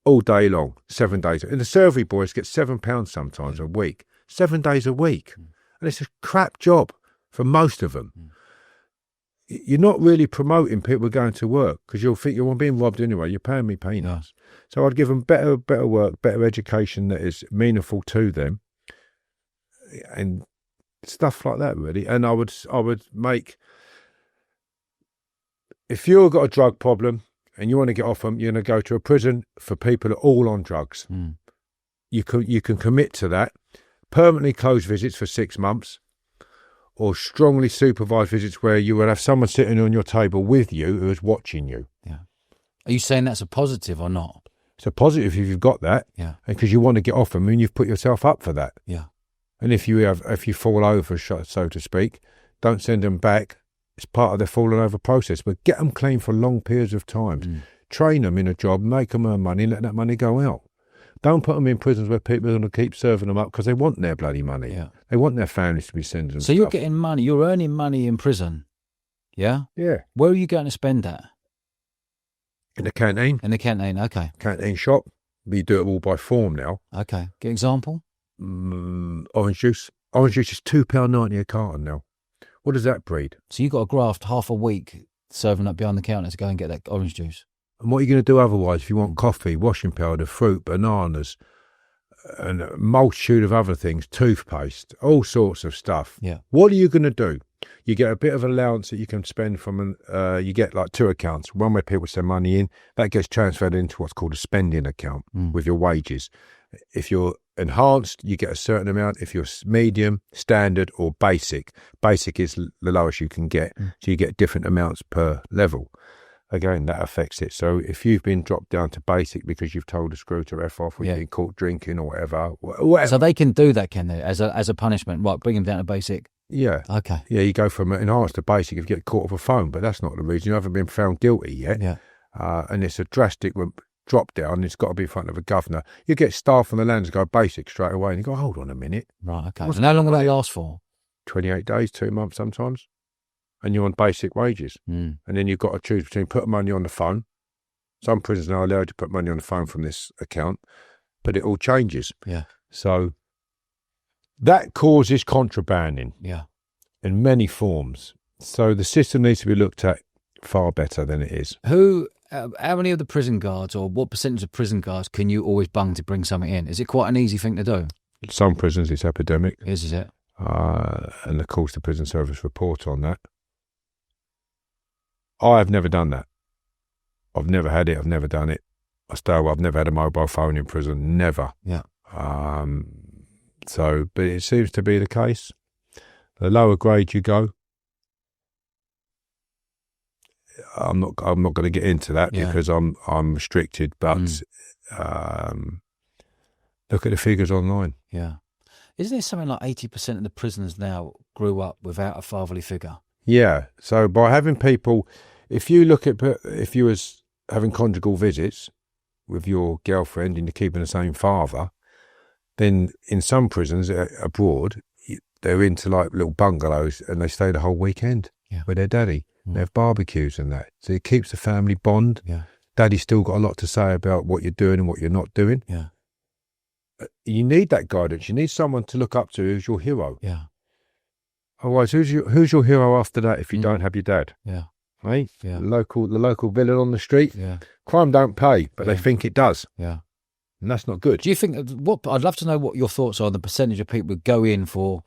S2: all day long, 7 days. And the survey boys get £7 sometimes a week, 7 days a week. And it's a crap job for most of them. You're not really promoting people going to work because you'll think you're being robbed anyway. You're paying me peanuts. So I'd give them better work, better education that is meaningful to them. And stuff like that, really. And I would make, if you've got a drug problem and you want to get off them, you're going to go to a prison for people that are all on drugs. You can commit to that. Permanently closed visits for 6 months, or strongly supervised visits where you will have someone sitting on your table with you who is watching you.
S1: Yeah. Are you saying that's a positive or not?
S2: So positive if you've got that, because you want to get off them, and you've put yourself up for that.
S1: Yeah.
S2: And if you fall over, so to speak, don't send them back. It's part of the falling over process. But get them clean for long periods of time. Train them in a job, make them earn money, and let that money go out. Don't put them in prisons where people are going to keep serving them up because they want their bloody money. Yeah. They want their families to be sending them.
S1: So you're getting money. You're earning money in prison. Yeah.
S2: Yeah.
S1: Where are you going to spend that?
S2: In the canteen.
S1: In the canteen. Okay.
S2: Canteen shop. We do it all by form now.
S1: Okay. Get an example.
S2: Orange juice. Orange juice is £2.90 a carton now. What does that breed?
S1: So you've got to graft half a week serving up behind the counter to go and get that orange juice.
S2: And what are you going to do otherwise if you want coffee, washing powder, fruit, bananas, and a multitude of other things, toothpaste, all sorts of stuff?
S1: Yeah.
S2: What are you going to do? You get a bit of allowance that you can spend from, you get like two accounts. One where people send money in, that gets transferred into what's called a spending account with your wages. If you're enhanced, you get a certain amount. If you're medium, standard, or basic is the lowest you can get. So you get different amounts per level. Again, that affects it. So if you've been dropped down to basic because you've told a screw to F off or you've been caught drinking or whatever.
S1: So they can do that, can they, as a punishment? Right, bring them down to basic.
S2: Yeah.
S1: Okay.
S2: Yeah, you go from enhanced to basic if you get caught off a phone, but that's not the reason. You haven't been found guilty yet.
S1: Yeah.
S2: And it's a drastic drop down. It's got to be in front of a governor. You get staff on the lands go basic straight away, and you go, hold on a minute.
S1: Right. Okay. And how long will they last for?
S2: 28 days, 2 months sometimes. And you're on basic wages. And then you've got to choose between putting money on the phone. Some prisons are allowed to put money on the phone from this account, but it all changes.
S1: Yeah.
S2: So that causes contrabanding.
S1: Yeah.
S2: In many forms. So the system needs to be looked at far better than it is.
S1: How many of the prison guards, or what percentage of prison guards can you always bung to bring something in? Is it quite an easy thing to do?
S2: Some prisons it's epidemic.
S1: Is it?
S2: And of course the prison service report on that. I've never done that. I've never had it. I've never done it. I've never had a mobile phone in prison. Never.
S1: Yeah.
S2: But it seems to be the case. The lower grade you go, I'm not going to get into that because I'm restricted. But look at the figures online.
S1: Yeah. Isn't there something like 80% of the prisoners now grew up without a fatherly figure?
S2: Yeah. So by having people, if you was having conjugal visits with your girlfriend and you're keeping the same father, then in some prisons abroad, they're into like little bungalows and they stay the whole weekend with their daddy. They have barbecues and that. So it keeps the family bond.
S1: Yeah.
S2: Daddy's still got a lot to say about what you're doing and what you're not doing.
S1: Yeah.
S2: You need that guidance. You need someone to look up to who's your hero.
S1: Yeah.
S2: Otherwise, who's your hero after that if you don't have your dad?
S1: Yeah.
S2: Right?
S1: Yeah.
S2: The local villain on the street.
S1: Yeah.
S2: Crime don't pay, but they think it does.
S1: Yeah.
S2: And that's not good.
S1: Do you think I'd love to know what your thoughts are on the percentage of people who go in for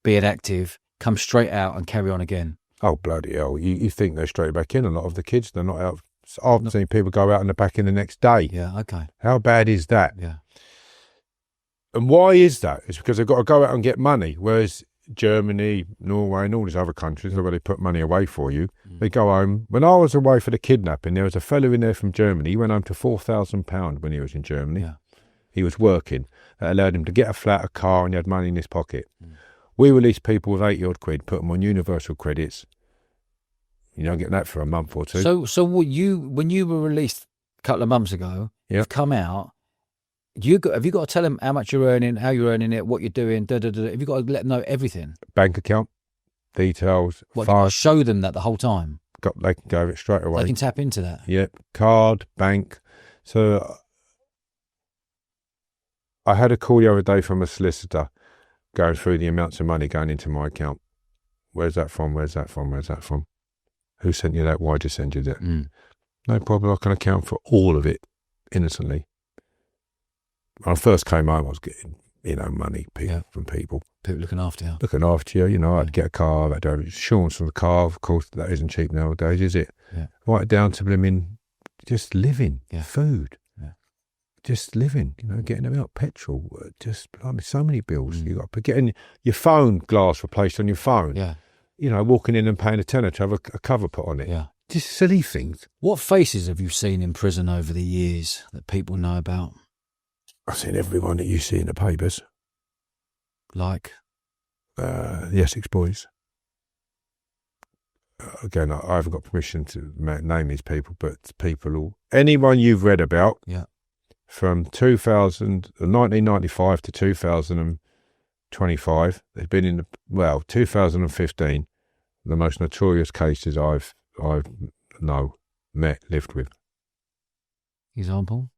S1: being active, come straight out and carry on again?
S2: Oh, bloody hell. You think they're straight back in. A lot of the kids, they're not out. I've seen people go out and they're back in the next day.
S1: Yeah, okay.
S2: How bad is that?
S1: Yeah.
S2: And why is that? It's because they've got to go out and get money, whereas Germany, Norway and all these other countries where they put money away for you, they go home. When I was away for the kidnapping, there was a fellow in there from Germany. He went home to £4,000 when he was in Germany. Yeah. He was working. That allowed him to get a flat, a car, and he had money in his pocket. We release people with 80-odd quid, put them on universal credits. You don't get that for a month or two.
S1: So when you were released a couple of months ago, you've come out, have you got to tell them how much you're earning, how you're earning it, what you're doing, Have you got to let them know everything?
S2: Bank account, details,
S1: show them that the whole time?
S2: They can go over it straight away.
S1: They can tap into that?
S2: Yep, card, bank. So I had a call the other day from a solicitor going through the amounts of money going into my account. Where's that from? Where's that from? Where's that from? Who sent you that? Why did you send you that? No problem. I can account for all of it innocently. When I first came home, I was getting, money from people.
S1: People looking after you.
S2: I'd get a car, I'd have insurance from the car. Of course, that isn't cheap nowadays, is it?
S1: Yeah.
S2: Right down to blooming just living, food. Just living, getting them out, petrol, so many bills. You got to getting your phone glass replaced on your phone.
S1: Yeah.
S2: Walking in and paying a tenner to have a cover put on it.
S1: Yeah.
S2: Just silly things.
S1: What faces have you seen in prison over the years that people know about?
S2: I've seen everyone that you see in the papers.
S1: Like?
S2: The Essex boys. Again, I haven't got permission to name these people, but anyone you've read about, from 1995 to 2025, they've been in 2015, the most notorious cases I've lived with.
S1: Example?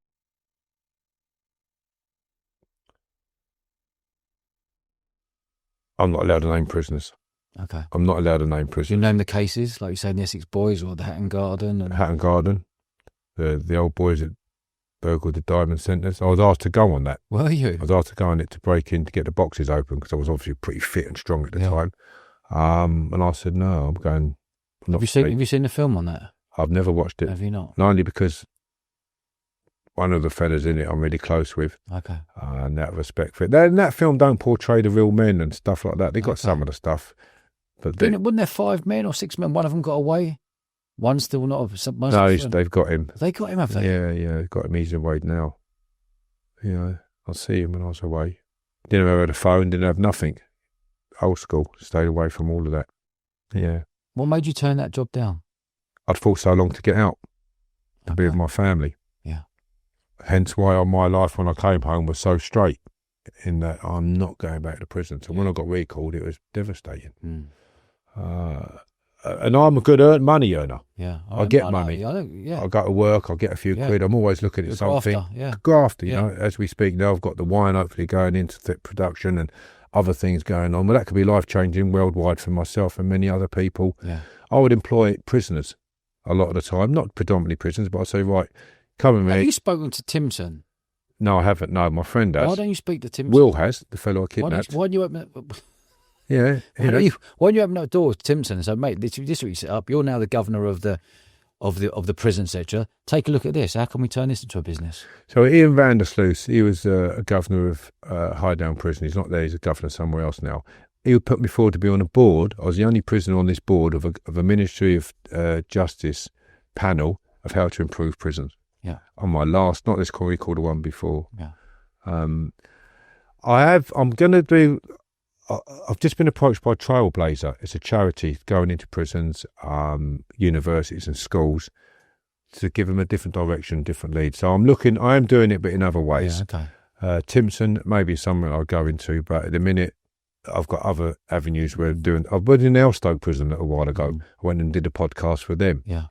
S2: I'm not allowed to name prisoners.
S1: Okay.
S2: I'm not allowed to name
S1: Do
S2: prisoners.
S1: you name the cases, like you said, the Essex Boys or the Hatton Garden?
S2: Hatton Garden, the old boys that burgled the Diamond Centres. I was asked to go on that.
S1: Were you?
S2: I was asked to go on it to break in to get the boxes open because I was obviously pretty fit and strong at the time. And I said, no, I'm going.
S1: Have you seen the film on that?
S2: I've never watched it.
S1: Have you not?
S2: Not only because one of the fellas in it I'm really close with.
S1: Okay.
S2: And out of respect for it. That film don't portray the real men and stuff like that. They got some of the stuff. But
S1: wasn't there 5 men or 6 men? One of them got away. One still not.
S2: No, they've got him.
S1: They got him, have they?
S2: Yeah, they've got him. He's away now. I'll see him when I was away. Didn't have a phone, didn't have nothing. Old school. Stayed away from all of that. Yeah.
S1: What made you turn that job down?
S2: I'd fought so long to get out and be with my family.
S1: Yeah.
S2: Hence why my life when I came home was so straight in that I'm not going back to prison. So when I got recalled, it was devastating. And I'm a good money earner.
S1: Yeah.
S2: I get money.
S1: I
S2: go to work, I'll get a few quid. I'm always looking at something. Grafter, you know. As we speak now, I've got the wine hopefully going into production and other things going on. Well, that could be life-changing worldwide for myself and many other people.
S1: Yeah.
S2: I would employ prisoners a lot of the time, not predominantly prisoners, but I'd say, right, come with me.
S1: Have you spoken to Timson?
S2: No, I haven't. No, my friend has.
S1: Why don't you speak to Timson?
S2: Will has, the fellow I kidnapped.
S1: Why don't you open it?
S2: Yeah.
S1: Why don't you open that door to Timson and say, mate, this is what you set up. You're now the governor of the prison sector. Take a look at this. How can we turn this into a business?
S2: So Ian van der Sluis, he was a governor of Highdown Prison. He's not there. He's a governor somewhere else now. He would put me forward to be on a board. I was the only prisoner on this board of a Ministry of Justice panel of how to improve prisons.
S1: Yeah.
S2: On my last, not this call, we called the one before.
S1: Yeah.
S2: I've just been approached by Trailblazer. It's a charity going into prisons, universities and schools to give them a different direction, different lead. So I am doing it, but in other ways.
S1: Yeah, okay.
S2: Timson, maybe somewhere I'll go into, but at the minute, I've got other avenues where I'm doing. I've been in Elstoke prison a little while ago. I went and did a podcast with them.
S1: Yeah.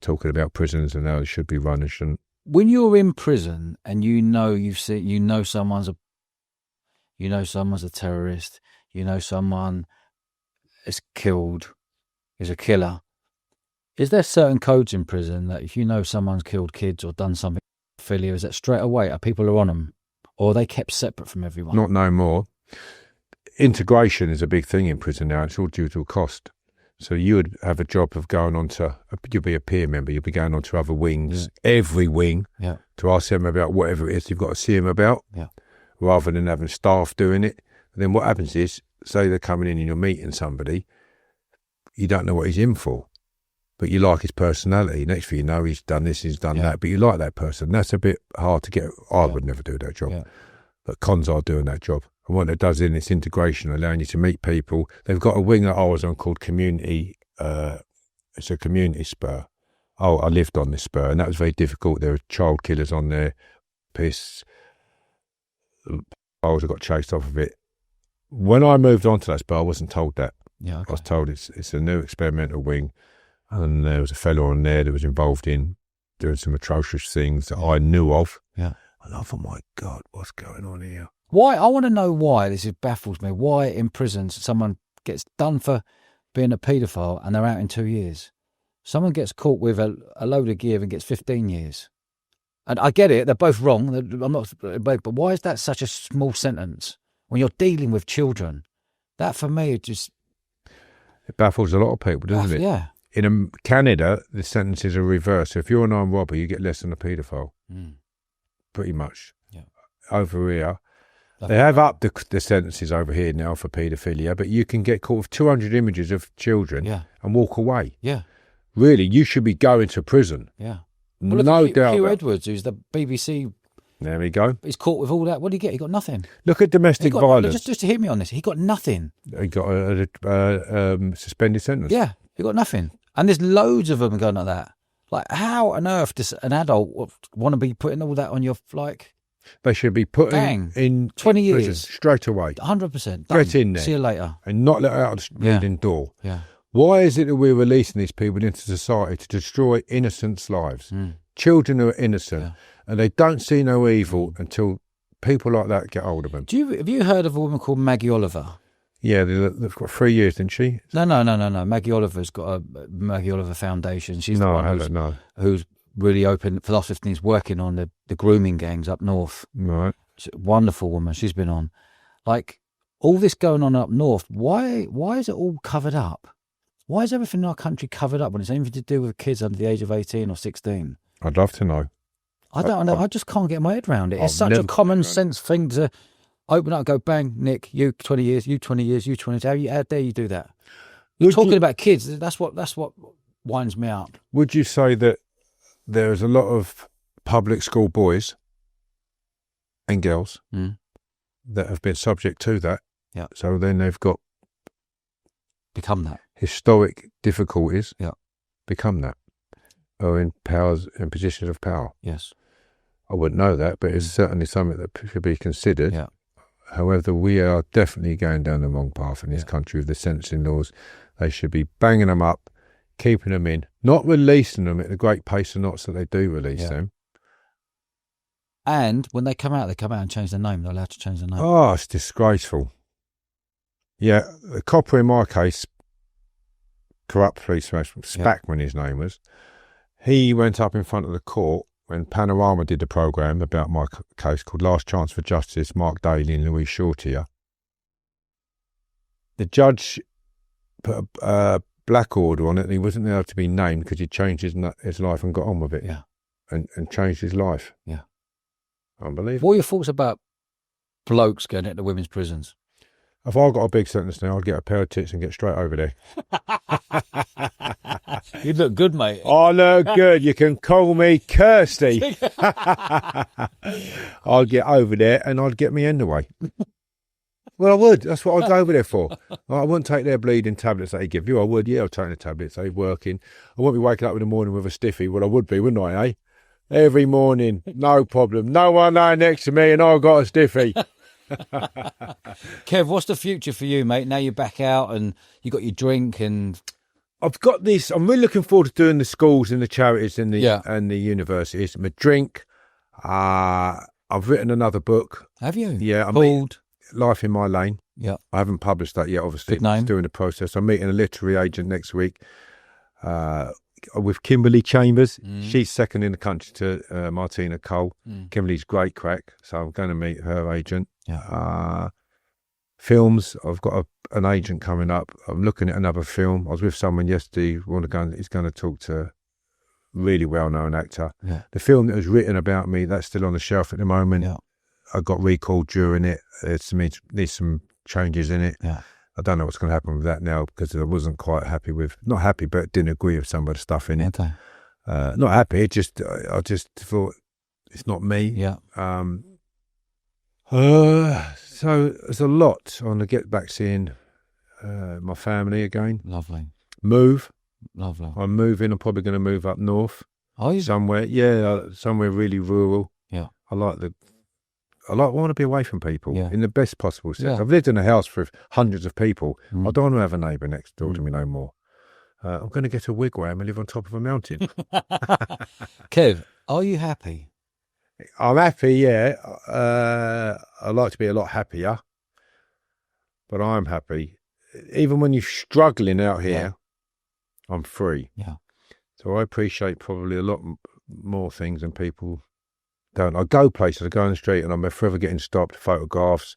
S2: Talking about prisons and how they should be run and shouldn't.
S1: When you're in prison and someone's a terrorist, someone is killed, is a killer. Is there certain codes in prison that if you know someone's killed kids or done something failure, is that straight away? Are people are on them? Or are they kept separate from everyone?
S2: Not no more. Integration is a big thing in prison now. It's all due to a cost. So you would have a job of going on to, you'll be a peer member, you'll be going on to other wings, every wing, to ask them about whatever it is you've got to see them about, rather than having staff doing it. And then what happens is, say they're coming in and you're meeting somebody, you don't know what he's in for, but you like his personality. Next thing you know, he's done this, he's done that, but you like that person. That's a bit hard to get. I would never do that job, but cons are doing that job. And what it does in its integration, allowing you to meet people. They've got a wing that I was on called Community. It's a community spur. I lived on this spur, and that was very difficult. There were child killers on there, piss. I also got chased off of it. When I moved on to that spur, I wasn't told that.
S1: Yeah, okay.
S2: I was told it's a new experimental wing, and there was a fellow on there that was involved in doing some atrocious things that I knew of.
S1: Yeah,
S2: and I thought, my God, what's going on here?
S1: Why? I want to know why. This baffles me. Why in prisons someone gets done for being a paedophile and they're out in 2 years? Someone gets caught with a load of gear and gets 15 years. And I get it, they're both wrong. I'm not, but why is that such a small sentence when you're dealing with children? That for me, it
S2: baffles a lot of people, doesn't it?
S1: Yeah.
S2: In Canada, the sentences are reversed. So if you're an armed robber, you get less than a paedophile. Pretty much.
S1: Yeah.
S2: Over here, they have upped the sentences over here now for paedophilia, but you can get caught with 200 images of children and walk away.
S1: Yeah.
S2: really, you should be going to prison.
S1: Yeah. Well, look
S2: No
S1: at
S2: doubt.
S1: Hugh Edwards, who's the BBC.
S2: There we go.
S1: He's caught with all that. What did he get? He got nothing.
S2: Look at domestic violence.
S1: Just to hear me on this, he got nothing.
S2: He got a suspended sentence.
S1: Yeah, he got nothing. And there's loads of them going like that. Like, how on earth does an adult want to be putting all that on your, like...
S2: They should be put in
S1: 20 years.
S2: prison straight away.
S1: 100%.
S2: Get in there.
S1: See you later.
S2: And not let out the reading door.
S1: Yeah.
S2: Why is it that we're releasing these people into society to destroy innocents' lives? Children who are innocent, and they don't see no evil until people like that get hold of them.
S1: Have you heard of a woman called Maggie Oliver?
S2: Yeah, they've got 3 years, didn't she?
S1: No. Maggie Oliver's got a Maggie Oliver Foundation. She's the one who's really open for the last 15 years working on the grooming gangs up north.
S2: Right.
S1: She's a wonderful woman. She's been on. Like, all this going on up north, why is it all covered up? Why is everything in our country covered up when it's anything to do with kids under the age of 18 or 16?
S2: I'd love to know.
S1: I don't know. I just can't get my head around it. It's such a common sense thing to open up and go, bang, Nick, you 20 years, you 20 years, you 20 years. How dare you do that? You're talking about kids. That's what winds me up.
S2: Would you say that there's a lot of public school boys and girls that have been subject to that?
S1: Yeah.
S2: So then they've got
S1: become that.
S2: Historic difficulties.
S1: Yeah.
S2: Become that. Or in positions of power.
S1: Yes.
S2: I wouldn't know that, but it's certainly something that should be considered.
S1: Yeah.
S2: However, we are definitely going down the wrong path in this country with the sentencing laws. They should be banging them up, keeping them in, not releasing them at the great pace of knots that they do release them.
S1: And when they come out and change their name. They're allowed to change their name.
S2: Oh, it's disgraceful. Yeah, the copper in my case, corrupt policeman, Spackman his name was, he went up in front of the court when Panorama did the programme about my case called Last Chance for Justice, Mark Daly and Louise Shortier. The judge put a black order on it and he wasn't allowed to be named because he changed his life and got on with it.
S1: Yeah.
S2: And changed his life.
S1: Yeah.
S2: Unbelievable.
S1: What are your thoughts about blokes going into women's prisons?
S2: If I got a big sentence now, I'd get a pair of tits and get straight over there.
S1: You'd look good, mate.
S2: I look good. You can call me Kirsty. I'd get over there and I'd get me end away. Well, I would. That's what I'd go over there for. I wouldn't take their bleeding tablets that they give you. I would, yeah, I'd take the tablets. They're working. I wouldn't be waking up in the morning with a stiffy. Well, I would be, wouldn't I, eh? Every morning, no problem. No one lying next to me and I've got a stiffy.
S1: Kev, what's the future for you, mate? Now you're back out and you got your drink and...
S2: I've got this. I'm really looking forward to doing the schools and the charities and the universities. My drink. I've written another book.
S1: Have you?
S2: Yeah.
S1: Called
S2: Life in My Lane.
S1: Yeah.
S2: I haven't published that yet, obviously.
S1: Good name.
S2: I'm doing the process. I'm meeting a literary agent next week with Kimberly Chambers. She's second in the country to Martina Cole. Kimberly's great crack. So I'm going to meet her agent.
S1: Yeah.
S2: Films. I've got an agent coming up. I'm looking at another film. I was with someone yesterday. He's going to talk to a really well-known actor.
S1: Yeah.
S2: The film that was written about me, that's still on the shelf at the moment.
S1: Yeah.
S2: I got recalled during it. There's some changes in it.
S1: Yeah.
S2: I don't know what's going to happen with that now because I wasn't quite happy with, not happy, but didn't agree with some of the stuff in it.
S1: Okay.
S2: Not happy. I just thought it's not me.
S1: Yeah.
S2: So there's a lot. I want to get back seeing my family again.
S1: Lovely.
S2: Move.
S1: Lovely.
S2: I'm moving. I'm probably going to move up north.
S1: Are you?
S2: Somewhere. Yeah, somewhere really rural.
S1: Yeah.
S2: I want to be away from people in the best possible sense.
S1: Yeah.
S2: I've lived in a house with hundreds of people. I don't want to have a neighbour next door to me no more. I'm going to get a wigwam and live on top of a mountain.
S1: Kev, are you happy?
S2: I'm happy, yeah. I'd like to be a lot happier, but I'm happy. Even when you're struggling out here, I'm free.
S1: Yeah.
S2: So I appreciate probably a lot more things than people don't. I go places, I go on the street and I'm forever getting stopped, photographs,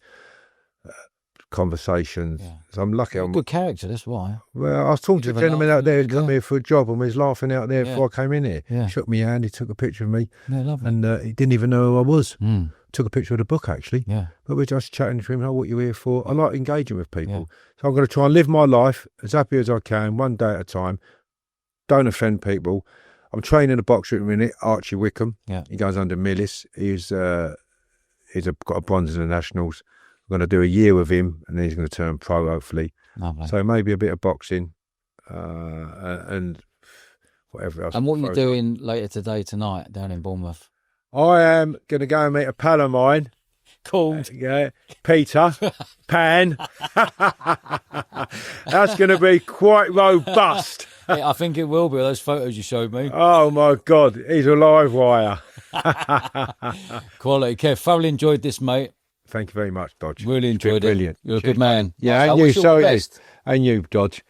S2: conversations. Yeah. So I'm lucky. I'm
S1: good character, that's why.
S2: Well, I was talking to a gentleman out there who got me here for a job and was laughing out there before I came in here.
S1: Yeah.
S2: Shook me hand, he took a picture of me.
S1: Yeah, lovely.
S2: And he didn't even know who I was. Took a picture of the book, actually.
S1: Yeah.
S2: But we're just chatting to him, what you here for? I like engaging with people. So I'm going to try and live my life as happy as I can, one day at a time. don't offend people. I'm training a boxer at the minute, Archie Wickham.
S1: Yeah.
S2: He goes under Millis. He's got a bronze in the Nationals. I'm going to do a year with him, and then he's going to turn pro, hopefully.
S1: Lovely.
S2: So maybe a bit of boxing and whatever else.
S1: And what are you doing later tonight down in Bournemouth?
S2: I am going to go and meet a pal of mine.
S1: Called?
S2: Peter Pan. That's going to be quite robust.
S1: I think it will be, those photos you showed me.
S2: Oh, my God. He's a live wire.
S1: Quality. Kev, thoroughly enjoyed this, mate.
S2: Thank you very much, Dodge.
S1: Really enjoyed it.
S2: Brilliant.
S1: You're a good man.
S2: Yeah, and you. So it is. And you, Dodge.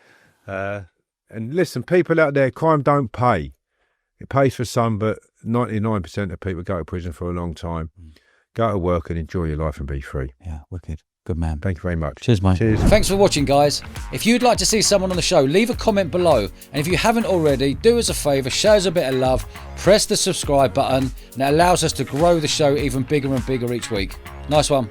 S2: And listen, people out there, crime don't pay. It pays for some, but 99% of people go to prison for a long time. Go to work and enjoy your life and be free.
S1: Yeah, wicked. Good man.
S2: Thank you very much.
S1: Cheers, mate.
S2: Cheers.
S1: Thanks for watching, guys. If you'd like to see someone on the show, leave a comment below. And if you haven't already, do us a favour, show us a bit of love, press the subscribe button, and it allows us to grow the show even bigger and bigger each week. Nice one.